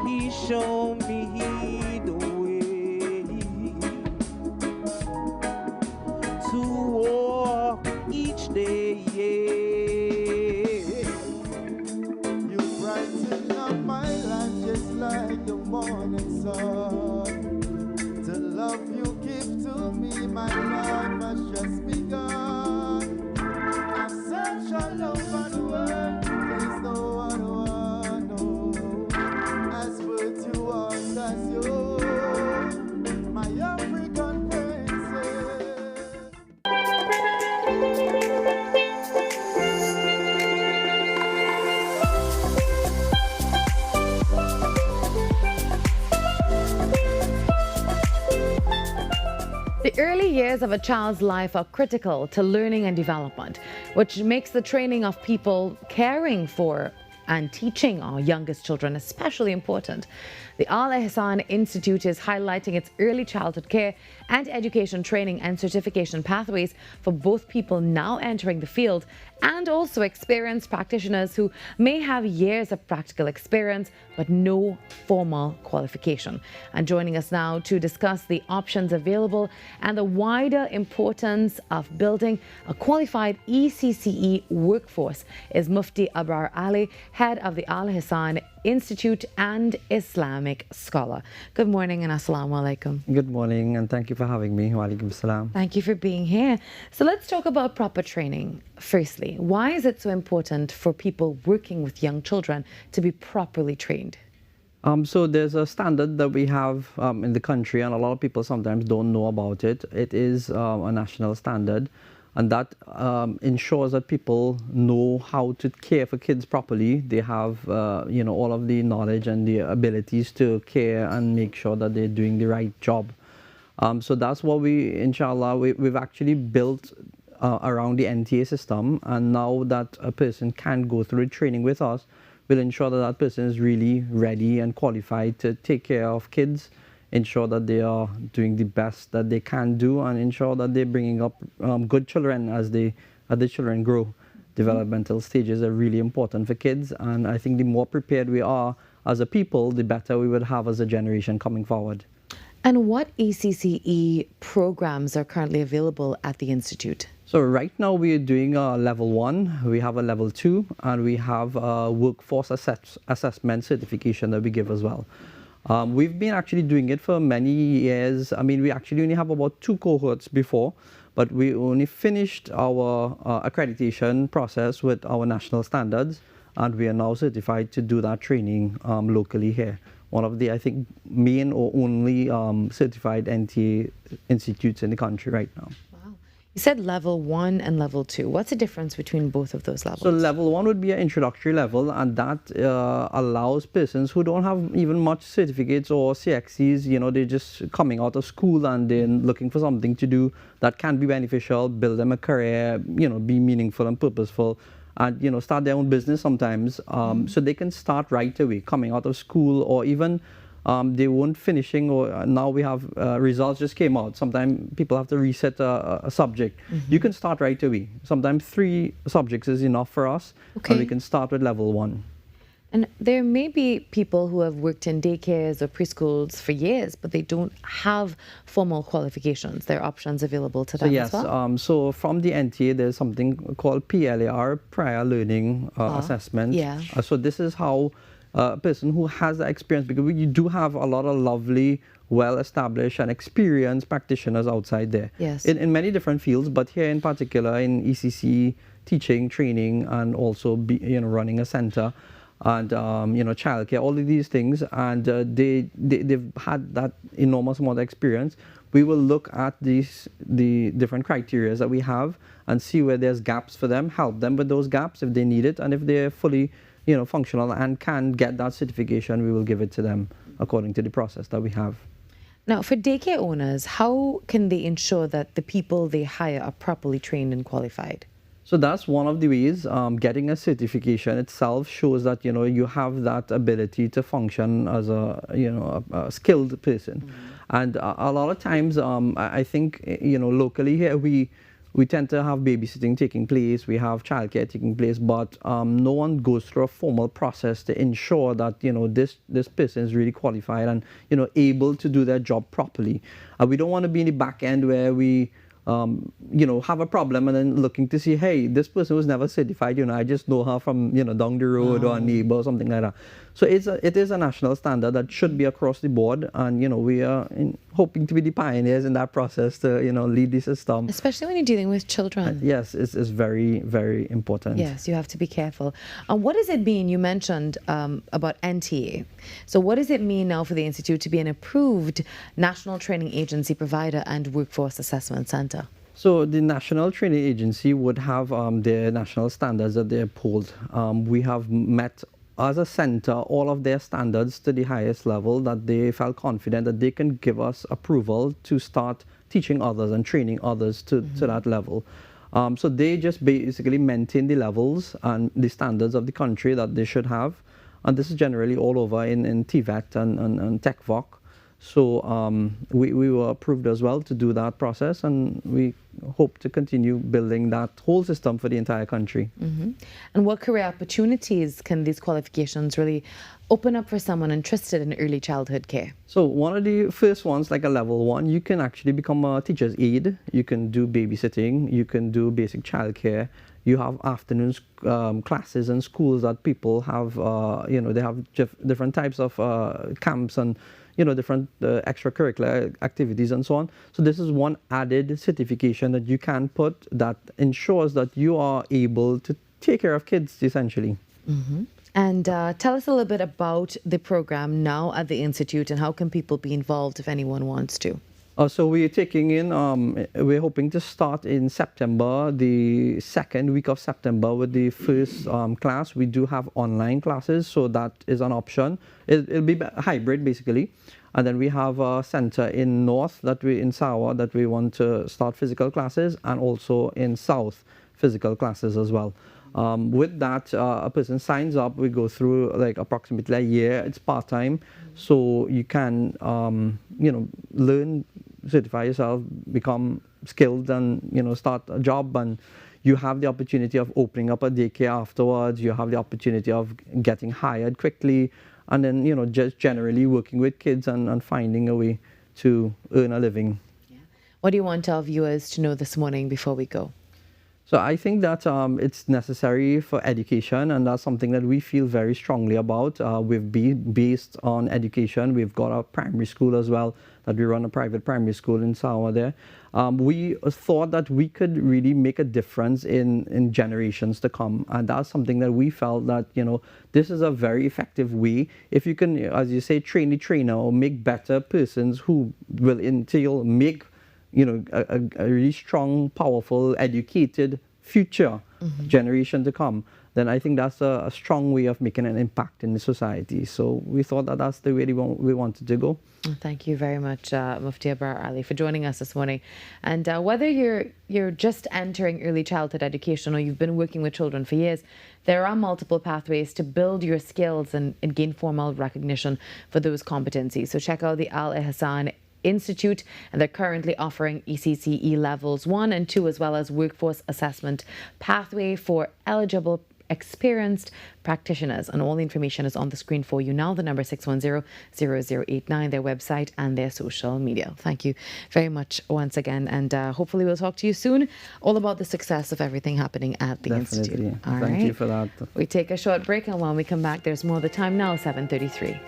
He showed me the way to walk each day. You brighten up my life just like the morning sun. The love you give to me, my life has just begun. I'm such a love for the world, there's no one who as virtuous as you, my African princess. The early years of a child's life are critical to learning and development, which makes the training of people caring for and teaching our youngest children especially important. The Al Ihsan Institute is highlighting its early childhood care and education training and certification pathways for both people now entering the field and also experienced practitioners who may have years of practical experience but no formal qualification. And joining us now to discuss the options available and the wider importance of building a qualified ECCE workforce is Mufti Abrar Ali, head of the Al Ihsan Institute and Islamic scholar. Good morning and assalamu alaikum. Good morning and thank you for having me. Wa alaikum salam. Thank you for being here. So let's talk about proper training. Firstly, why is it so important for people working with young children to be properly trained? So there's a standard that we have in the country, and a lot of people sometimes don't know about it. It is a national standard, and that ensures that people know how to care for kids properly. They have, all of the knowledge and the abilities to care and make sure that they're doing the right job. So that's what we've actually built around the NTA system, and now that a person can go through training with us, we'll ensure that that person is really ready and qualified to take care of kids, ensure that they are doing the best that they can do, and ensure that they're bringing up good children as the children grow. Developmental stages are really important for kids, and I think the more prepared we are as a people, the better we would have as a generation coming forward. And what ECCE programs are currently available at the Institute? So right now we are doing a level 1, we have a level 2, and we have a workforce assessment certification that we give as well. We've been actually doing it for many years. I mean, we actually only have about 2 cohorts before, but we only finished our accreditation process with our national standards, and we are now certified to do that training locally here. One of the, I think, main or only certified NTA institutes in the country right now. You said level 1 and level 2. What's the difference between both of those levels? So level 1 would be an introductory level, and that allows persons who don't have even much certificates or CXCs, they're just coming out of school and they're looking for something to do that can be beneficial, build them a career, be meaningful and purposeful, and start their own business sometimes. So they can start right away, coming out of school, or even they weren't finishing, or now we have results just came out. Sometimes people have to reset a subject. You can start right away. Sometimes 3 subjects is enough for us, and we can start with level 1. And there may be people who have worked in daycares or preschools for years, but they don't have formal qualifications. There are options available to them as well? So from the NTA, there's something called PLAR, Prior Learning Assessment. So this is how a person who has that experience, because you do have a lot of lovely, well-established and experienced practitioners outside there. Yes. In many different fields, but here in particular in ECC, teaching, training, and also running a center, and childcare, all of these things, and they've had that enormous amount of experience. We will look at the different criteria that we have and see where there's gaps for them, help them with those gaps if they need it, and if they're fully functional and can get that certification, we will give it to them according to the process that we have. Now, for daycare owners, how can they ensure that the people they hire are properly trained and qualified? So that's one of the ways. Getting a certification itself shows that you have that ability to function as a skilled person. And a lot of times, I think locally here we tend to have babysitting taking place, we have childcare taking place, but no one goes through a formal process to ensure that this person is really qualified and able to do their job properly. We don't want to be in the back end where we have a problem and then looking to see, hey, this person was never certified, I just know her from down the road or a neighbor or something like that. So it is a national standard that should be across the board, and we are hoping to be the pioneers in that process to lead the system. Especially when you're dealing with children. Yes, it's very, very important. Yes, you have to be careful. What does it mean? You mentioned about NTA. So what does it mean now for the Institute to be an approved national training agency provider and workforce assessment center? So the National Training Agency would have their national standards that they uphold. We have met as a center all of their standards to the highest level, that they felt confident that they can give us approval to start teaching others and training others to that level. So they just basically maintain the levels and the standards of the country that they should have. And this is generally all over in TVET and TechVoc. So we were approved as well to do that process, and we hope to continue building that whole system for the entire country. And what career opportunities can these qualifications really open up for someone interested in early childhood care? So one of the first ones, like a level 1, you can actually become a teacher's aide. You can do babysitting. You can do basic childcare. You have afternoon classes and schools that people have, they have different types of camps and, different extracurricular activities and so on. So this is one added certification that you can put that ensures that you are able to take care of kids, essentially. And tell us a little bit about the program now at the Institute, and how can people be involved if anyone wants to? So we're taking in, we're hoping to start in September, the second week of September with the first class. We do have online classes, so that is an option. It'll be hybrid, basically. And then we have a center in North, in Sawa, that we want to start physical classes, and also in South, physical classes as well. With that, a person signs up. We go through like approximately a year. It's part-time, so you can, learn, certify yourself, become skilled, and start a job. And you have the opportunity of opening up a daycare afterwards. You have the opportunity of getting hired quickly, and then just generally working with kids and finding a way to earn a living. What do you want our viewers to know this morning before we go? So I think that it's necessary for education, and that's something that we feel very strongly about. We've been based on education. We've got a primary school as well, that we run a private primary school in Sawa there. We thought that we could really make a difference in generations to come, and that's something that we felt that, this is a very effective way. If you can, as you say, train the trainer, or make better persons who will make a really strong, powerful, educated future generation to come, then I think that's a strong way of making an impact in the society. So we thought that that's the way we wanted to go. Thank you very much, Mufti Abrar Ali, for joining us this morning. And whether you're just entering early childhood education or you've been working with children for years, there are multiple pathways to build your skills and gain formal recognition for those competencies. So check out the Al Ihsan Institute, and they're currently offering ECCE levels 1 and 2, as well as workforce assessment pathway for eligible experienced practitioners. And all the information is on the screen for you now. The number 610-0089, their website and their social media. Thank you very much once again, and hopefully we'll talk to you soon all about the success of everything happening at the Institute. All Thank you for that. We take a short break, and when we come back, there's more. The time now, 7:33.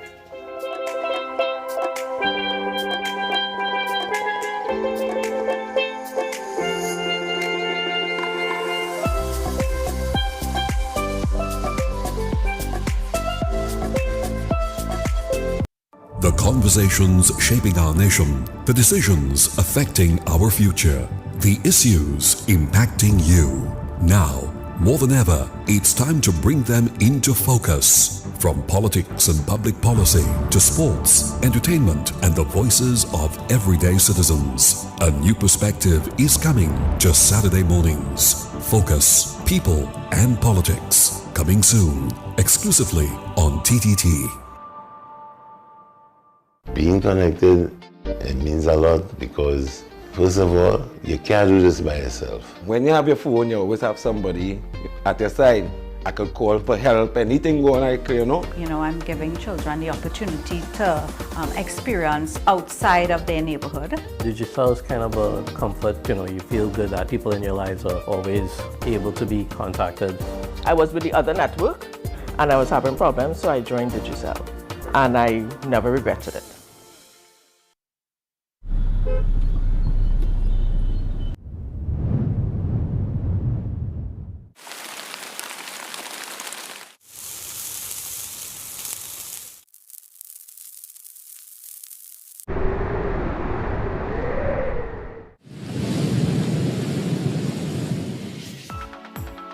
The conversations shaping our nation, the decisions affecting our future, the issues impacting you. Now, more than ever, it's time to bring them into focus. From politics and public policy to sports, entertainment, and the voices of everyday citizens. A new perspective is coming to Saturday mornings. Focus, People and Politics. Coming soon, exclusively on TTT. Being connected, it means a lot because, first of all, you can't do this by yourself. When you have your phone, you always have somebody at your side. I could call for help, anything going on, I'm giving children the opportunity to experience outside of their neighborhood. Digital is kind of a comfort, you feel good that people in your lives are always able to be contacted. I was with the other network, and I was having problems, so I joined Digicel, and I never regretted it.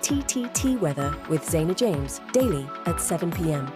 TTT Weather with Zaina James, daily at 7 p.m.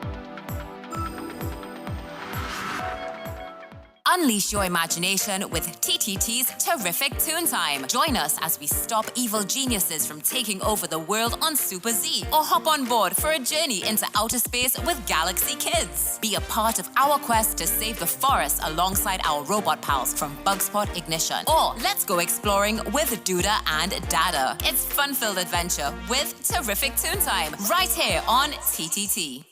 Unleash your imagination with TTT's Terrific Toon Time. Join us as we stop evil geniuses from taking over the world on Super Z, or hop on board for a journey into outer space with Galaxy Kids. Be a part of our quest to save the forest alongside our robot pals from Bugspot Ignition. Or let's go exploring with Duda and Dada. It's fun-filled adventure with Terrific Toon Time right here on TTT.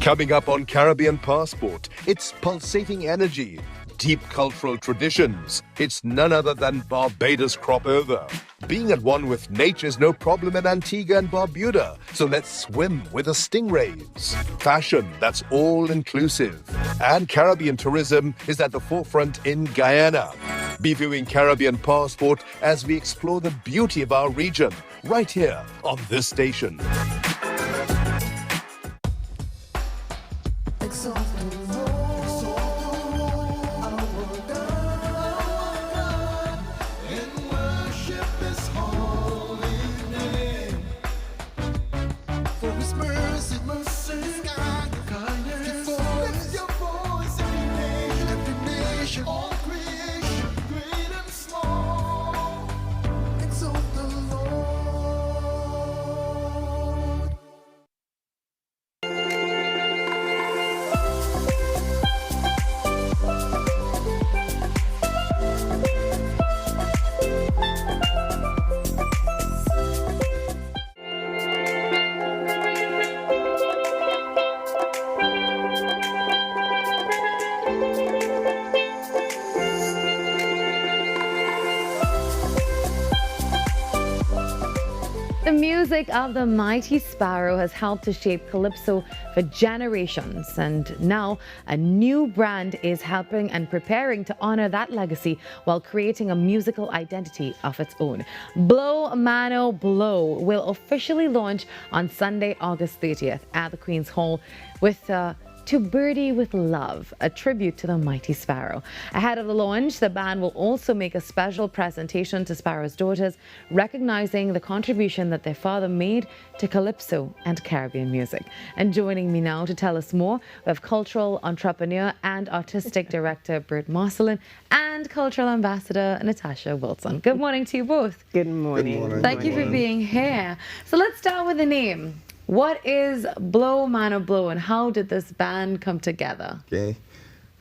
Coming up on Caribbean Passport, it's pulsating energy, deep cultural traditions. It's none other than Barbados crop over. Being at one with nature's no problem in Antigua and Barbuda, so let's swim with the stingrays. Fashion that's all-inclusive. And Caribbean tourism is at the forefront in Guyana. Be viewing Caribbean Passport as we explore the beauty of our region, right here on this station. The music of the Mighty Sparrow has helped to shape Calypso for generations, and now a new brand is helping and preparing to honor that legacy while creating a musical identity of its own. Blow Mano Blow will officially launch on Sunday, August 30th at the Queen's Hall with To Birdie with Love, a tribute to the Mighty Sparrow. Ahead of the launch, the band will also make a special presentation to Sparrow's daughters, recognizing the contribution that their father made to Calypso and Caribbean music. And joining me now to tell us more, we have cultural entrepreneur and artistic director Bert Marcelin and cultural ambassador Natasha Wilson. Good morning to you both. Good morning. Good morning. Thank you for being here. So let's start with the name. What is Blow Mano Blow, and how did this band come together? Okay.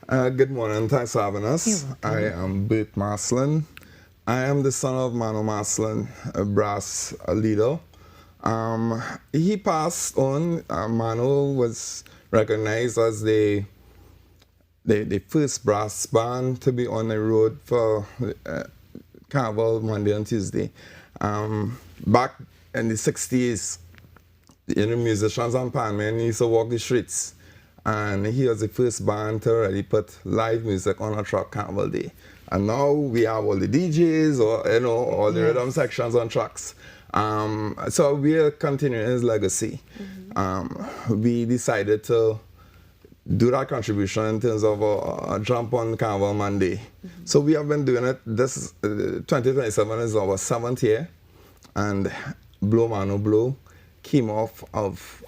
Good morning. Thanks for having us. I am Bert Marcelin. I am the son of Mano Marcelin, a brass leader. He passed on. Mano was recognized as the first brass band to be on the road for Carnival Monday and Tuesday. Back in the 60s, musicians and bandmen used to walk the streets, and he was the first band to really put live music on a truck Carnival Day. And now we have all the DJs, or all the rhythm sections on trucks. So we are continuing his legacy. We decided to do that contribution in terms of a jump on Carnival Monday. So we have been doing it. This 2027 is our 7th year, and Blow Mano Blow came off of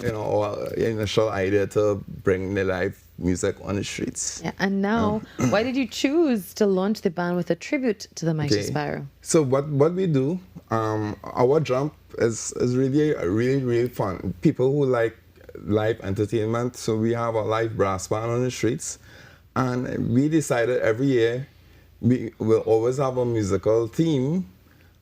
our initial idea to bring the live music on the streets. Yeah, and now, why did you choose to launch the band with a tribute to the Mighty Sparrow? So what we do, our jump is really fun. People who like live entertainment, so we have a live brass band on the streets, and we decided every year we will always have a musical theme,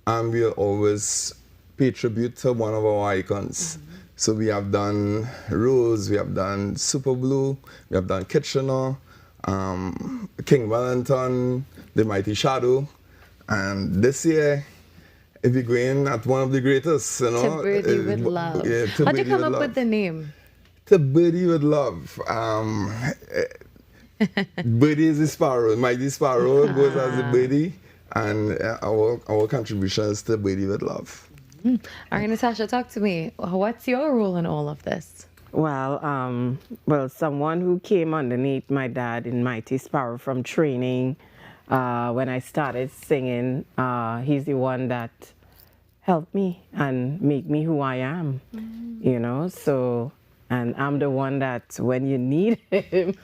and we'll always pay tribute to one of our icons. So we have done Rose, we have done Super Blue, we have done Kitchener, King Wellington, the Mighty Shadow, and this year we're going at one of the greatest, To Birdie with Love. Yeah, How did you come up with the name? To Birdie with Love. Birdie is the sparrow, Mighty Sparrow goes as the birdie, and our contribution is to Birdie with Love. All right, Natasha, talk to me. What's your role in all of this? Well, someone who came underneath my dad in Mighty Sparrow from training when I started singing, he's the one that helped me and make me who I am, So And I'm the one that when you need him,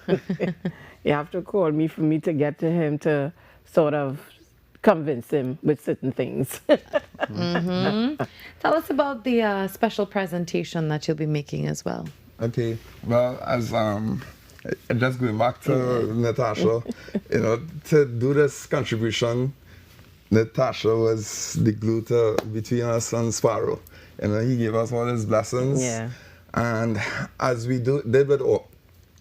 you have to call me for me to get to him to sort of convince him with certain things. Tell us about the special presentation that you'll be making as well. Okay, well, as just going back to Natasha, you know, to do this contribution, Natasha was the glue between us and Sparrow. You know, he gave us all his blessings. Yeah. And as we did with all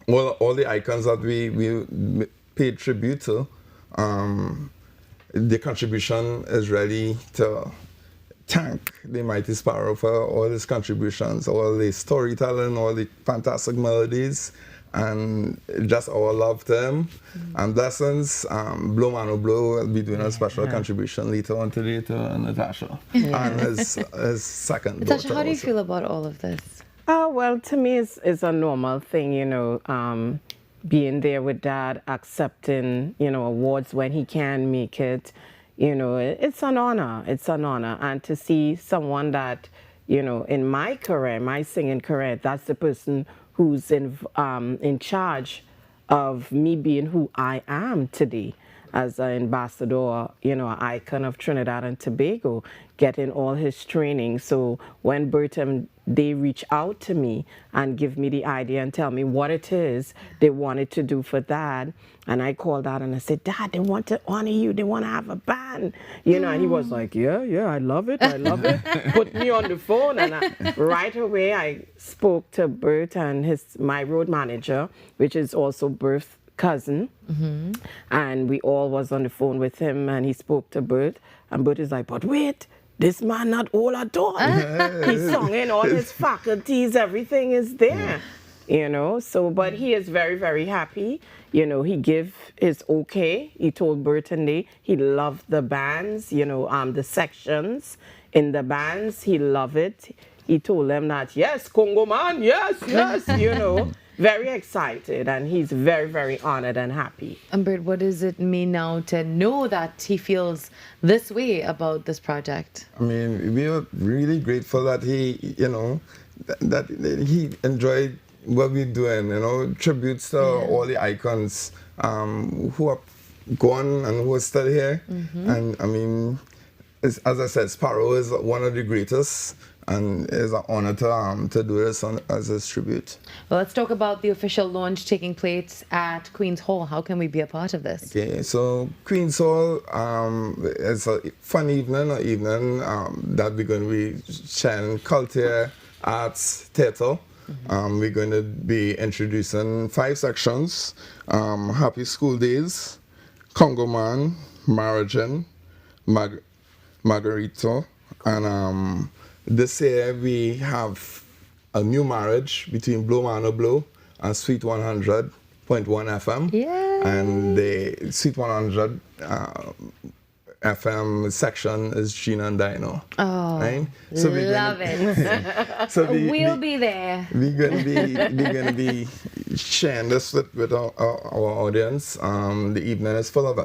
the icons that we paid tribute to, the contribution is really to thank the Mighty Sparrow for all his contributions, all the storytelling, all the fantastic melodies, and just our love to him. And blessings. Blow Mano Blow will be doing a special contribution later on today to Natasha and his second Natasha, daughter how do you also. feel about all of this? Well, to me, it's a normal thing, you know, being there with Dad, accepting, you know, awards when he can make it. You know, it's an honor. It's an honor. And to see someone that, you know, in my career, my singing career, that's the person who's in charge of me being who I am today as an ambassador, you know, an icon of Trinidad and Tobago, getting all his training. So when Bert and they reach out to me and give me the idea and tell me what it is they wanted to do for Dad, and I called Dad and I said, Dad, they want to honor you. They want to have a band. You know, and he was like, yeah, I love it. I love it. Put me on the phone. And right away, I spoke to Bert and my road manager, which is also Bert's cousin. And we all was on the phone with him, and he spoke to Bert. And Bert is like, but wait, this man not all at all. He's sung in all his faculties. Everything is there. You know, so, but he is very, very happy. You know, he gave his okay. He told Bert and they, he loved the bands, you know, the sections in the bands. He loved it. He told them that, yes, Congo man, yes, you know, very excited. And he's very, very honored and happy. And Bert, what does it mean now to know that he feels this way about this project? I mean, we are really grateful that he, you know, that he enjoyed what we're doing, you know, tributes to all the icons who are gone and who are still here. And I mean, as I said, Sparrow is one of the greatest, and it's an honor to do this as a tribute. Well, let's talk about the official launch taking place at Queen's Hall. How can we be a part of this? Okay, so Queen's Hall is a fun evening, that we're going to be sharing culture, arts, theatre. We're going to be introducing 5 sections: Happy School Days, Congo Man, Marigin, Margarito, and this year we have a new marriage between Blow Mano Blow and Sweet 100.1 FM. Yay! And the Sweet 100 FM section is Gina and Dino. Oh, right? So love it. So we'll be there. We're gonna be sharing this with our audience. The evening is full of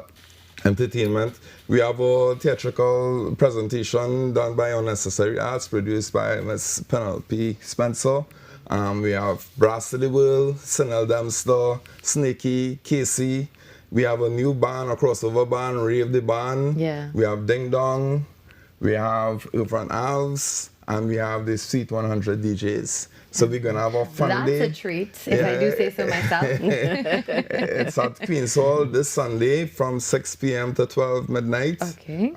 entertainment. We have a theatrical presentation done by Unnecessary Arts, produced by Miss Penelope Spencer. We have Brass to the World, Sinel Dempster, Snakey, Casey. We have a new band, a crossover band, Rave the Band. Yeah. We have Ding Dong. We have Urban Alves. And we have the Sweet 100 DJs. So we're going to have a fun day. That's a treat, if I do say so myself. It's at Queen's Hall this Sunday from 6 p.m. to 12 midnight. Okay.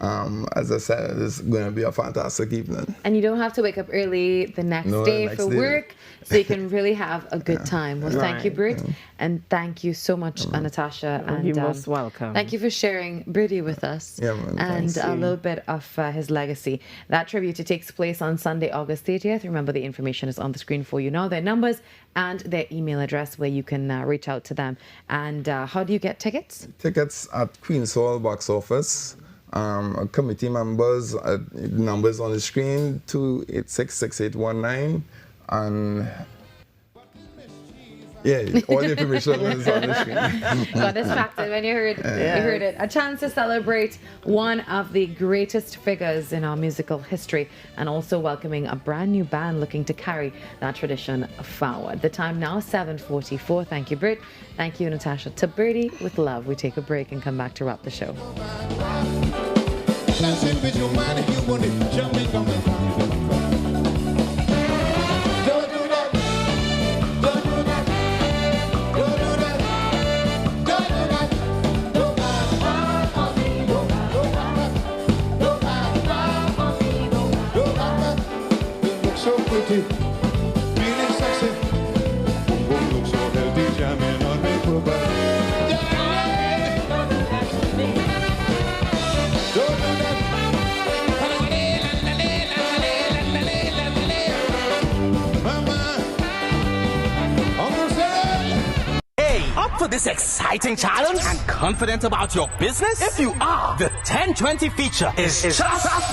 As I said, it's going to be a fantastic evening. And you don't have to wake up early the next day for work, so you can really have a good time. Well, thank you, Bert. And thank you so much, Natasha. And you're most welcome. Thank you for sharing Bertie with us. Yeah, man, and a little bit of his legacy. That tribute takes place on Sunday, August 30th. Remember, the information is on the screen for you now. Their numbers and their email address where you can reach out to them. And how do you get tickets? Tickets at Queen's Hall box office. Committee members, numbers on the screen, 286-6819. And Yeah, all the information is on the screen. Got distracted when you heard it. A chance to celebrate one of the greatest figures in our musical history, and also welcoming a brand new band looking to carry that tradition forward. The time now 7:44. Thank you, Britt. Thank you, Natasha. To Birdie with love. We take a break and come back to wrap the show. Feeling sexy, look so healthy, jamming on me, Up for this exciting challenge and confident about your business? If you are, the 10-20 feature is just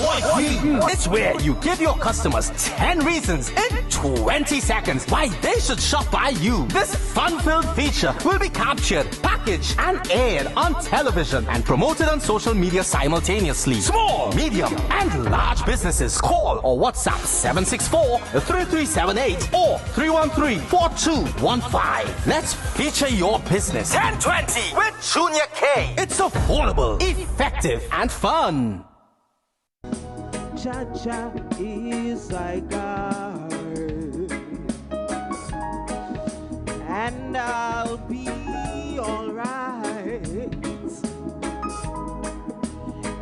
what you need. It's where you give your customers 10 reasons in 20 seconds why they should shop by you. This fun-filled feature will be captured, packaged, and aired on television and promoted on social media simultaneously. Small, medium, and large businesses call or WhatsApp 764-3378 or 313-4215. Let's feature your business. 1020 with Junior K. It's affordable, effective, and fun. Cha-cha is like art, and I'll be alright.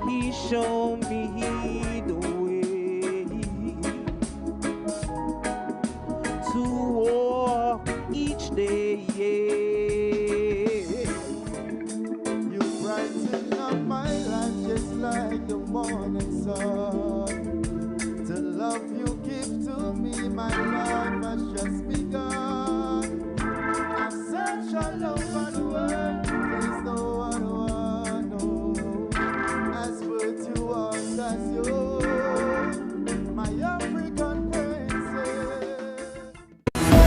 He showed me the way to walk each day. You brighten up my life just like the morning sun. The love you give to me, my life has just begun. I've searched all over the world, there's no one who as put you on as you, my African princess.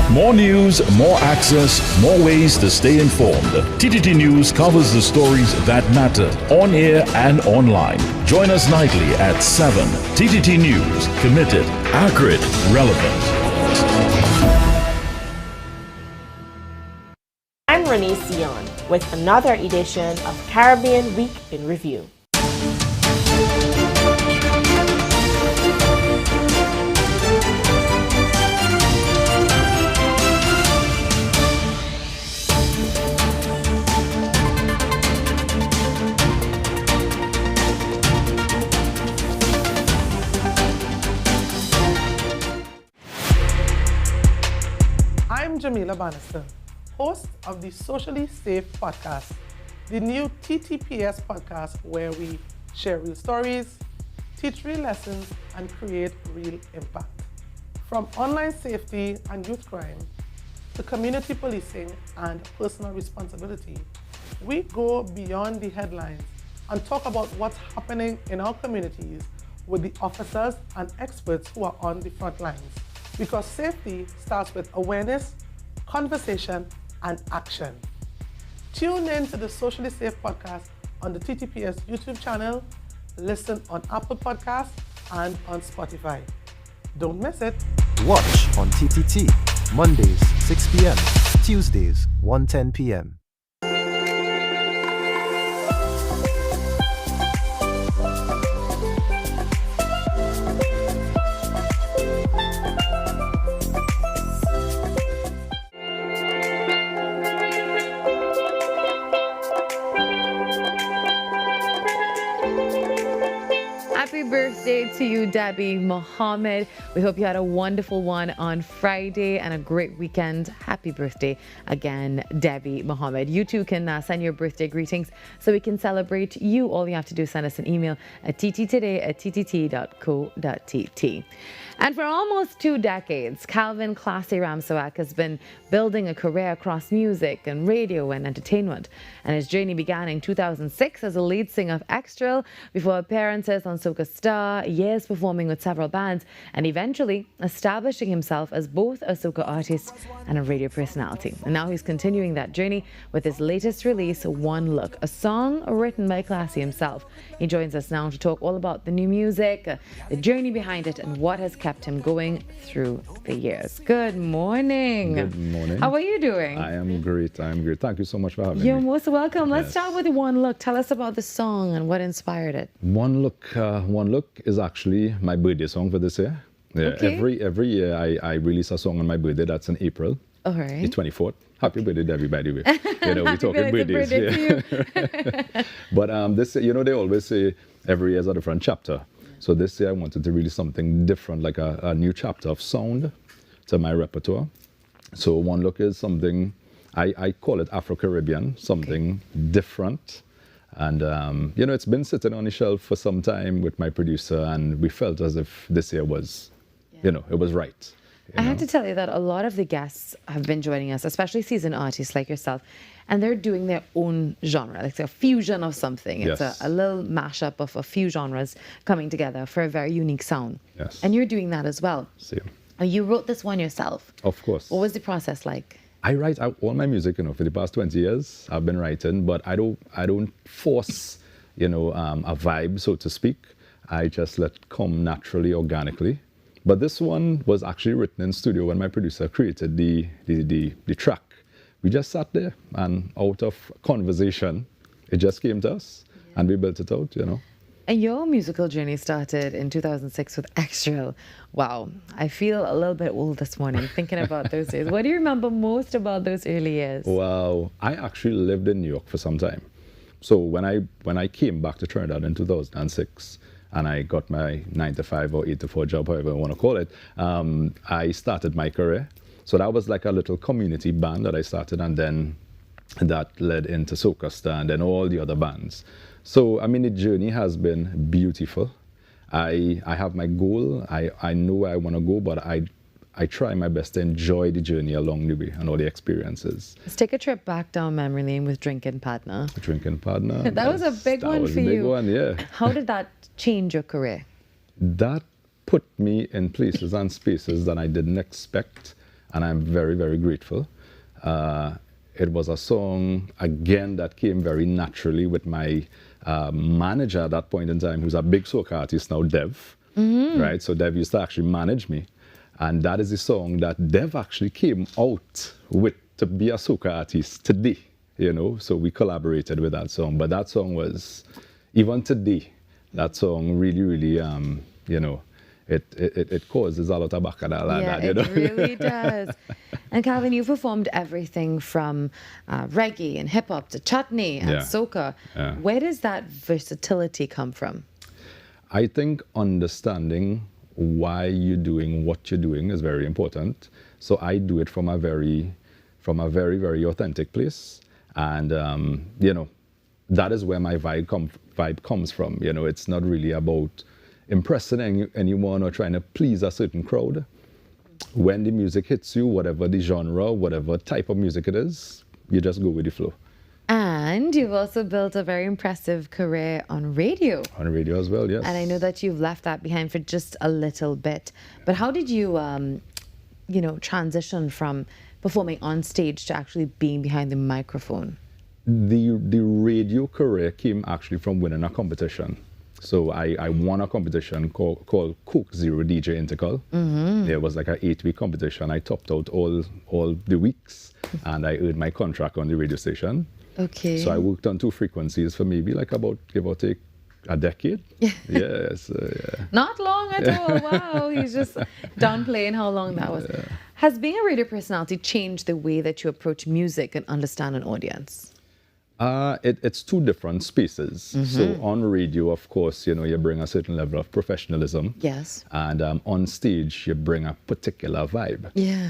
More news, more access, more ways to stay informed. TTT News covers the stories that matter on air and online. Join us nightly at 7. TTT News, committed, accurate, relevant. I'm Renee Sion with another edition of Caribbean Week in Review. I'm Jamila Bannister, host of the Socially Safe podcast, the new TTPS podcast where we share real stories, teach real lessons, and create real impact. From online safety and youth crime to community policing and personal responsibility, we go beyond the headlines and talk about what's happening in our communities with the officers and experts who are on the front lines. Because safety starts with awareness, conversation, and action. Tune in to the Socially Safe podcast on the TTPS YouTube channel, listen on Apple Podcasts, and on Spotify. Don't miss it. Watch on TTT, Mondays, 6 p.m., Tuesdays, 1:10 p.m. Happy birthday to you, Debbie Mohammed. We hope you had a wonderful one on Friday and a great weekend. Happy birthday again, Debbie Mohammed. You too can send your birthday greetings so we can celebrate you. All you have to do is send us an email at tttoday@ttt.co.tt. And for almost 2 decades, Calvin Classy Ramsawak has been building a career across music and radio and entertainment. And his journey began in 2006 as a lead singer of Extrail before appearances on Soca star, years performing with several bands, and eventually establishing himself as both a soca artist and a radio personality. And now he's continuing that journey with his latest release, One Look, a song written by Classy himself. He joins us now to talk all about the new music, the journey behind it, and what has kept him going through the years. Good morning. Good morning. How are you doing? I am great. I am great. Thank you so much for having You're me. most welcome. Let's start with One Look. Tell us about the song and what inspired it. One Look is actually my birthday song for this year. Yeah, Okay. every year I release a song on my birthday. That's in April, All the right. 24th. Happy birthday to everybody. We're talking belated birthdays. birthday to But this, they always say every year is a different chapter. So this year I wanted to release something different, like a new chapter of sound to my repertoire. So One Look is something, I call it Afro-Caribbean, something different. And, it's been sitting on the shelf for some time with my producer, and we felt as if this year was, it was right. I have to tell you that a lot of the guests have been joining us, especially seasoned artists like yourself, and they're doing their own genre, like a fusion of something. It's Yes. a little mashup of a few genres coming together for a very unique sound. Yes. And you're doing that as well. Same. You wrote this one yourself. Of course. What was the process like? I write out all my music, for the past 20 years. I've been writing, but I don't force, a vibe, so to speak. I just let it come naturally, organically. But this one was actually written in studio when my producer created the track. We just sat there, and out of conversation, it just came to us, and we built it out, And your musical journey started in 2006 with Extra. Wow, I feel a little bit old this morning thinking about those days. What do you remember most about those early years? Wow, I actually lived in New York for some time. So when I came back to Trinidad in 2006, and I got my 9-to-5 or 8-to-4 job, however you want to call it, I started my career. So that was like a little community band that I started, and then that led into Soca Star and then all the other bands. So, the journey has been beautiful. I have my goal. I know where I want to go, but I try my best to enjoy the journey along the way and all the experiences. Let's take a trip back down memory lane with Drinking Partner. Drinking Partner. That was a big one for you. That was a big one, yeah. How did that change your career? That put me in places and spaces that I didn't expect, and I'm very, very grateful. It was a song, again, that came very naturally with my manager at that point in time, who's a big soca artist now, Dev. Right? So Dev used to actually manage me. And that is the song that Dev actually came out with to be a soca artist today, So we collaborated with that song. But that song was, even today, that song really, really, it causes a lot of bacadal. Yeah, it really does. And Calvin, you performed everything from reggae and hip hop to chutney and soca. Yeah. Where does that versatility come from? I think understanding why you're doing what you're doing is very important. So I do it from a very, very authentic place. And, that is where my vibe comes from. It's not really about impressing anyone or trying to please a certain crowd. When the music hits you, whatever the genre, whatever type of music it is, you just go with the flow. And you've also built a very impressive career on radio. On radio as well, yes. And I know that you've left that behind for just a little bit. But how did you, transition from performing on stage to actually being behind the microphone? The radio career came actually from winning a competition. So I won a competition called Coke Zero DJ Intercal. It was like an 8-week competition. I topped out all the weeks, and I earned my contract on the radio station. Okay. So I worked on 2 frequencies for maybe like about, give or take, a decade. Yes. Yeah. Not long at all. Wow. He's just downplaying how long that was. Yeah. Has being a radio personality changed the way that you approach music and understand an audience? It's 2 different spaces. So on radio, of course, you bring a certain level of professionalism. Yes. And on stage, you bring a particular vibe. Yeah.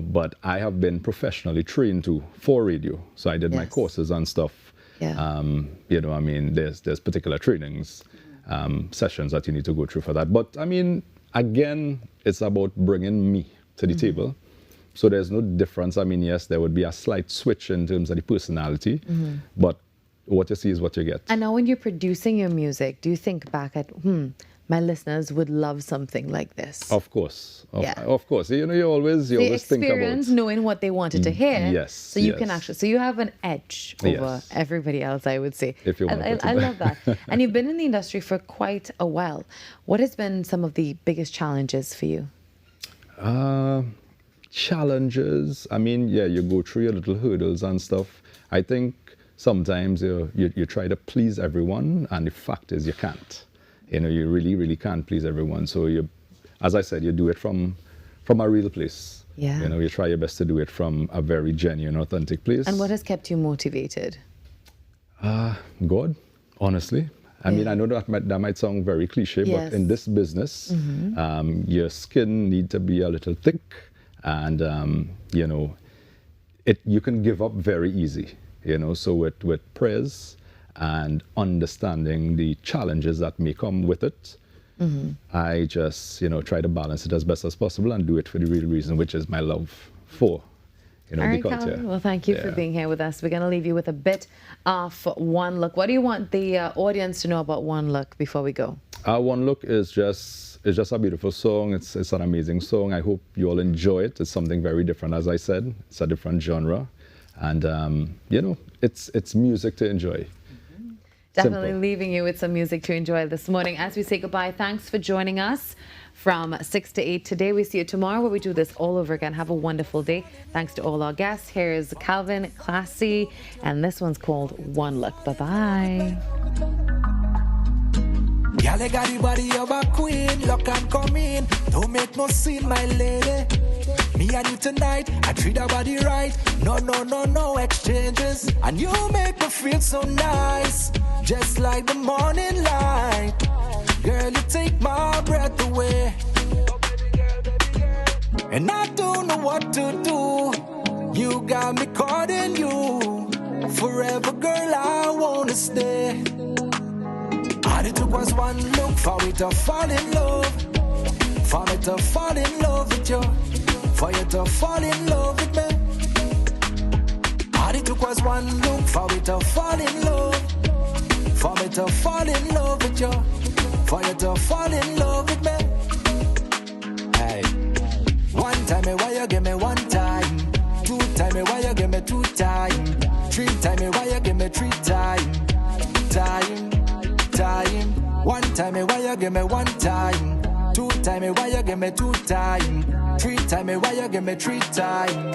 But I have been professionally trained for radio. So I did my courses and stuff. Yeah. There's particular trainings, sessions that you need to go through for that. But again, it's about bringing me to the table. So there's no difference. Yes, there would be a slight switch in terms of the personality, but what you see is what you get. And now when you're producing your music, do you think back at, my listeners would love something like this. Of course. Yeah. Of course. You know, you always think about experience knowing what they wanted to hear. Yes. So you can actually, so you have an edge over everybody else, I would say. If you want to I love that. And you've been in the industry for quite a while. What has been some of the biggest challenges for you? Challenges. I mean, yeah, you go through your little hurdles and stuff. I think sometimes you try to please everyone, and the fact is you can't. You know, you really can't please everyone. So you, as I said, you do it from a real place. Yeah. You know, you try your best to do it from a very genuine, authentic place. And what has kept you motivated? God, honestly. I mean, I know that might sound very cliche, but in this business, your skin need to be a little thick, and you know, you can give up very easy. You know, so with prayers and understanding the challenges that may come with it, I just, you know, try to balance it as best as possible and do it for the real reason, which is my love for, you know, the culture. Calvin, well, thank you for being here with us. We're going to leave you with a bit of One Look. What do you want the audience to know about One Look before we go? One Look is just a beautiful song. It's an amazing song. I hope you all enjoy it. It's something very different, as I said. It's a different genre. And, you know, it's music to enjoy. Definitely Simple. leaving you with some music to enjoy this morning. As we say goodbye, thanks for joining us from 6 to 8 today. We see you tomorrow where we do this all over again. Have a wonderful day. Thanks to all our guests. Here's Calvin, Classy, and this one's called One Look. Bye-bye. Girl, you got the body of a queen. Look and come in. Don't make no scene, my lady. Me and you tonight, I treat our body right. No exchanges. And you make me feel so nice, just like the morning light. Girl, you take my breath away, and I don't know what to do. You got me caught in you. Forever, girl, I wanna stay. All it took was one look for me to fall in love. For me to fall in love with you. For you to fall in love with me. All it took was one look for me to fall in love. For me to fall in love with you. For you to fall in love with me. Hey. One time, why you give me one time? Two time, why you give me two time? Three time, why you give me three time? Time. One time, why you give me one time? Two time, why you give me two time? Three time, why you give me three time?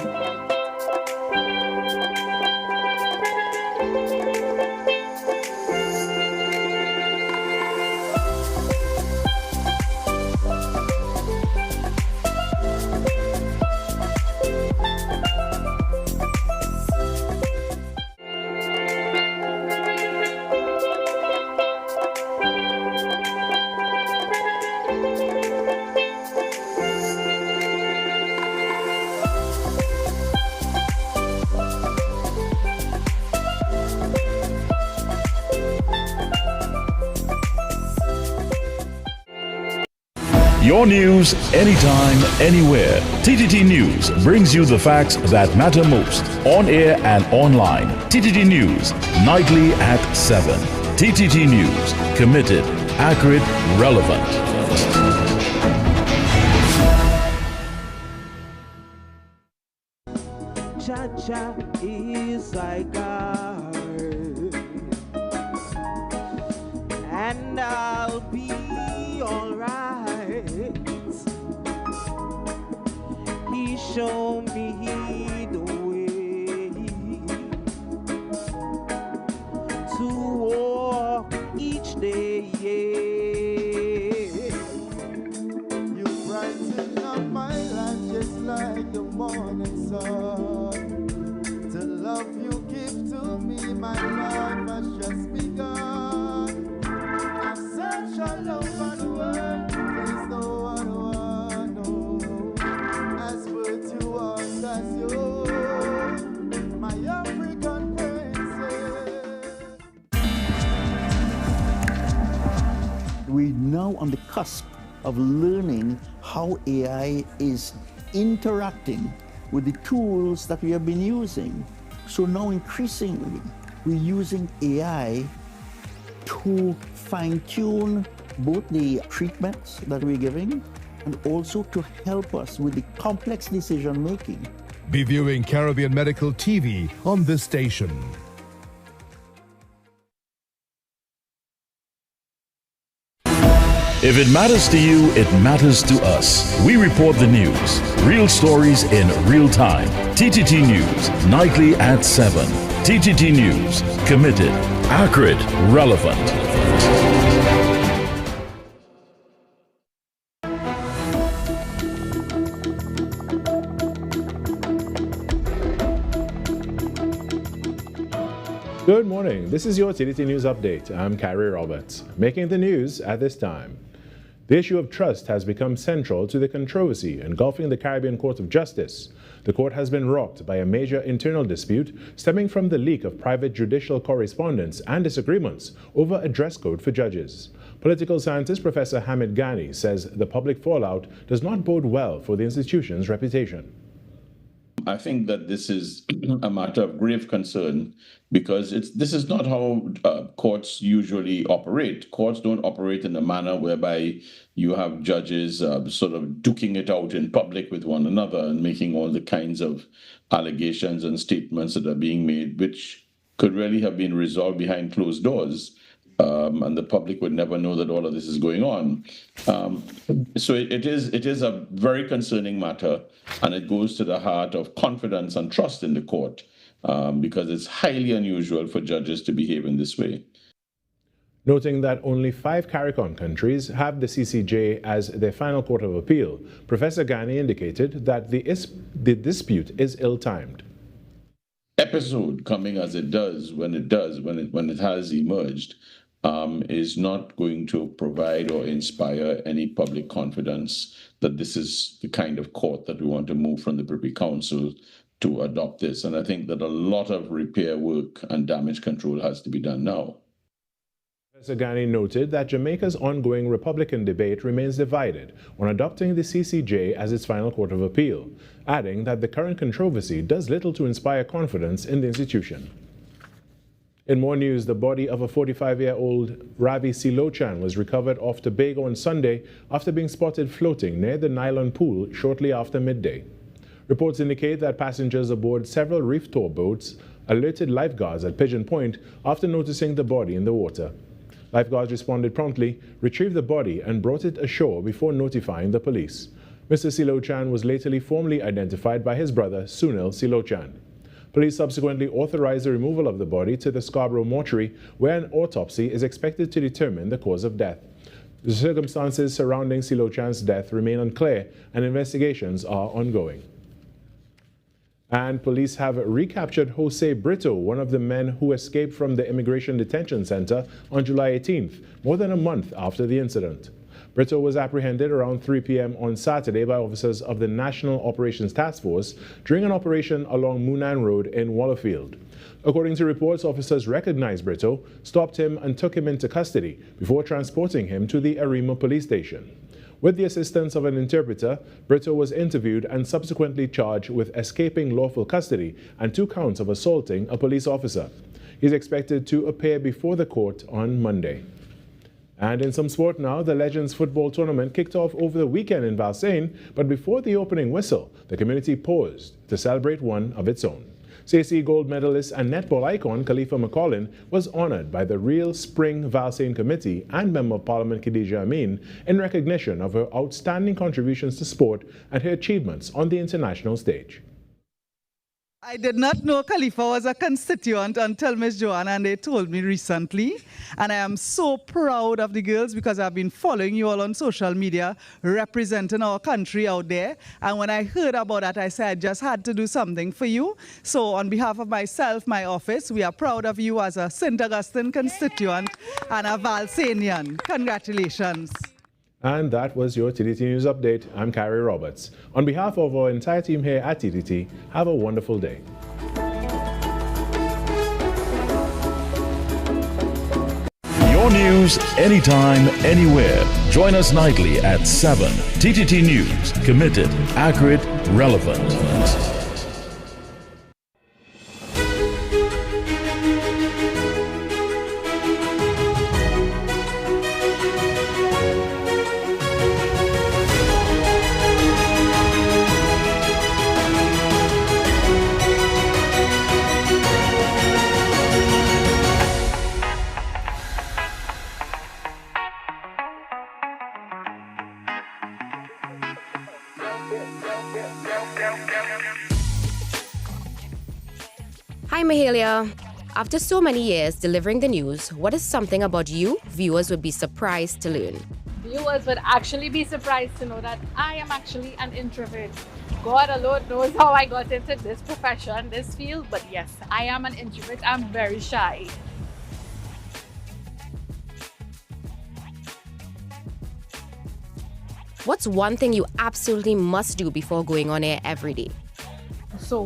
Your news, anytime, anywhere. TTT News brings you the facts that matter most, on air and online. TTT News, nightly at 7. TTT News, committed, accurate, relevant. Cha-cha is like art, and I'll be alright. He showed me the way to walk each day. You brighten up my life just like the morning sun. The love you give to me, my life has just begun. I'm such a love for the world, there's no one who I know. As virtuous as you, my African princess. We're now on the cusp of learning how AI is interacting with the tools that we have been using. So now increasingly, we're using AI to fine-tune both the treatments that we're giving and also to help us with the complex decision making. Be viewing Caribbean Medical TV on this station. If it matters to you, it matters to us. We report the news, real stories in real time. TTT News, nightly at 7. TTT News, committed, accurate, relevant. Good morning. This is your TTT News Update. I'm Carrie Roberts. Making the news at this time. The issue of trust has become central to the controversy engulfing the Caribbean Court of Justice. The court has been rocked by a major internal dispute stemming from the leak of private judicial correspondence and disagreements over a dress code for judges. Political scientist Professor Hamid Ghani says the public fallout does not bode well for the institution's reputation. I think that this is a matter of grave concern because this is not how courts usually operate. Courts don't operate in a manner whereby you have judges sort of duking it out in public with one another and making all the kinds of allegations and statements that are being made, which could really have been resolved behind closed doors. And the public would never know that all of this is going on. So it is a very concerning matter, and it goes to the heart of confidence and trust in the court, because it's highly unusual for judges to behave in this way. Noting that only 5 CARICOM countries have the CCJ as their final court of appeal, Professor Ghani indicated that the dispute is ill-timed. Episode coming as it does when it has emerged is not going to provide or inspire any public confidence that this is the kind of court that we want to move from the Privy Council to adopt this. And I think that a lot of repair work and damage control has to be done now. Professor Ghani noted that Jamaica's ongoing Republican debate remains divided on adopting the CCJ as its final court of appeal, adding that the current controversy does little to inspire confidence in the institution. In more news, the body of a 45-year-old Ravi Silochan was recovered off Tobago on Sunday after being spotted floating near the nylon pool shortly after midday. Reports indicate that passengers aboard several reef tour boats alerted lifeguards at Pigeon Point after noticing the body in the water. Lifeguards responded promptly, retrieved the body, and brought it ashore before notifying the police. Mr. Silochan was lately formally identified by his brother, Sunil Silochan. Police subsequently authorized the removal of the body to the Scarborough mortuary, where an autopsy is expected to determine the cause of death. The circumstances surrounding Silochan's death remain unclear, and investigations are ongoing. And police have recaptured Jose Brito, one of the men who escaped from the Immigration Detention Center on July 18th, more than a month after the incident. Brito was apprehended around 3 p.m. on Saturday by officers of the National Operations Task Force during an operation along Moonan Road in Wallerfield. According to reports, officers recognized Brito, stopped him and took him into custody before transporting him to the Arima police station. With the assistance of an interpreter, Brito was interviewed and subsequently charged with escaping lawful custody and 2 counts of assaulting a police officer. He's expected to appear before the court on Monday. And in some sport now, the Legends football tournament kicked off over the weekend in Valsayn, but before the opening whistle, the community paused to celebrate one of its own. CAC gold medalist and netball icon Khalifa McCollin was honored by the Real Spring Valsayn Committee and Member of Parliament Khadija Amin in recognition of her outstanding contributions to sport and her achievements on the international stage. I did not know Khalifa was a constituent until Ms. Joanna and they told me recently. And I am so proud of the girls because I've been following you all on social media, representing our country out there. And when I heard about that, I said I just had to do something for you. So on behalf of myself, my office, we are proud of you as a St. Augustine constituent and a Valsaynian. Congratulations. And that was your TTT News Update. I'm Carrie Roberts. On behalf of our entire team here at TTT, have a wonderful day. Your news, anytime, anywhere. Join us nightly at 7. TTT News, committed, accurate, relevant. Hi, Mahalia. After so many years delivering the news, what is something about you viewers would be surprised to learn? Viewers would actually be surprised to know that I am actually an introvert. God alone knows how I got into this profession, this field, but yes, I am an introvert. I'm very shy. What's one thing you absolutely must do before going on air every day? So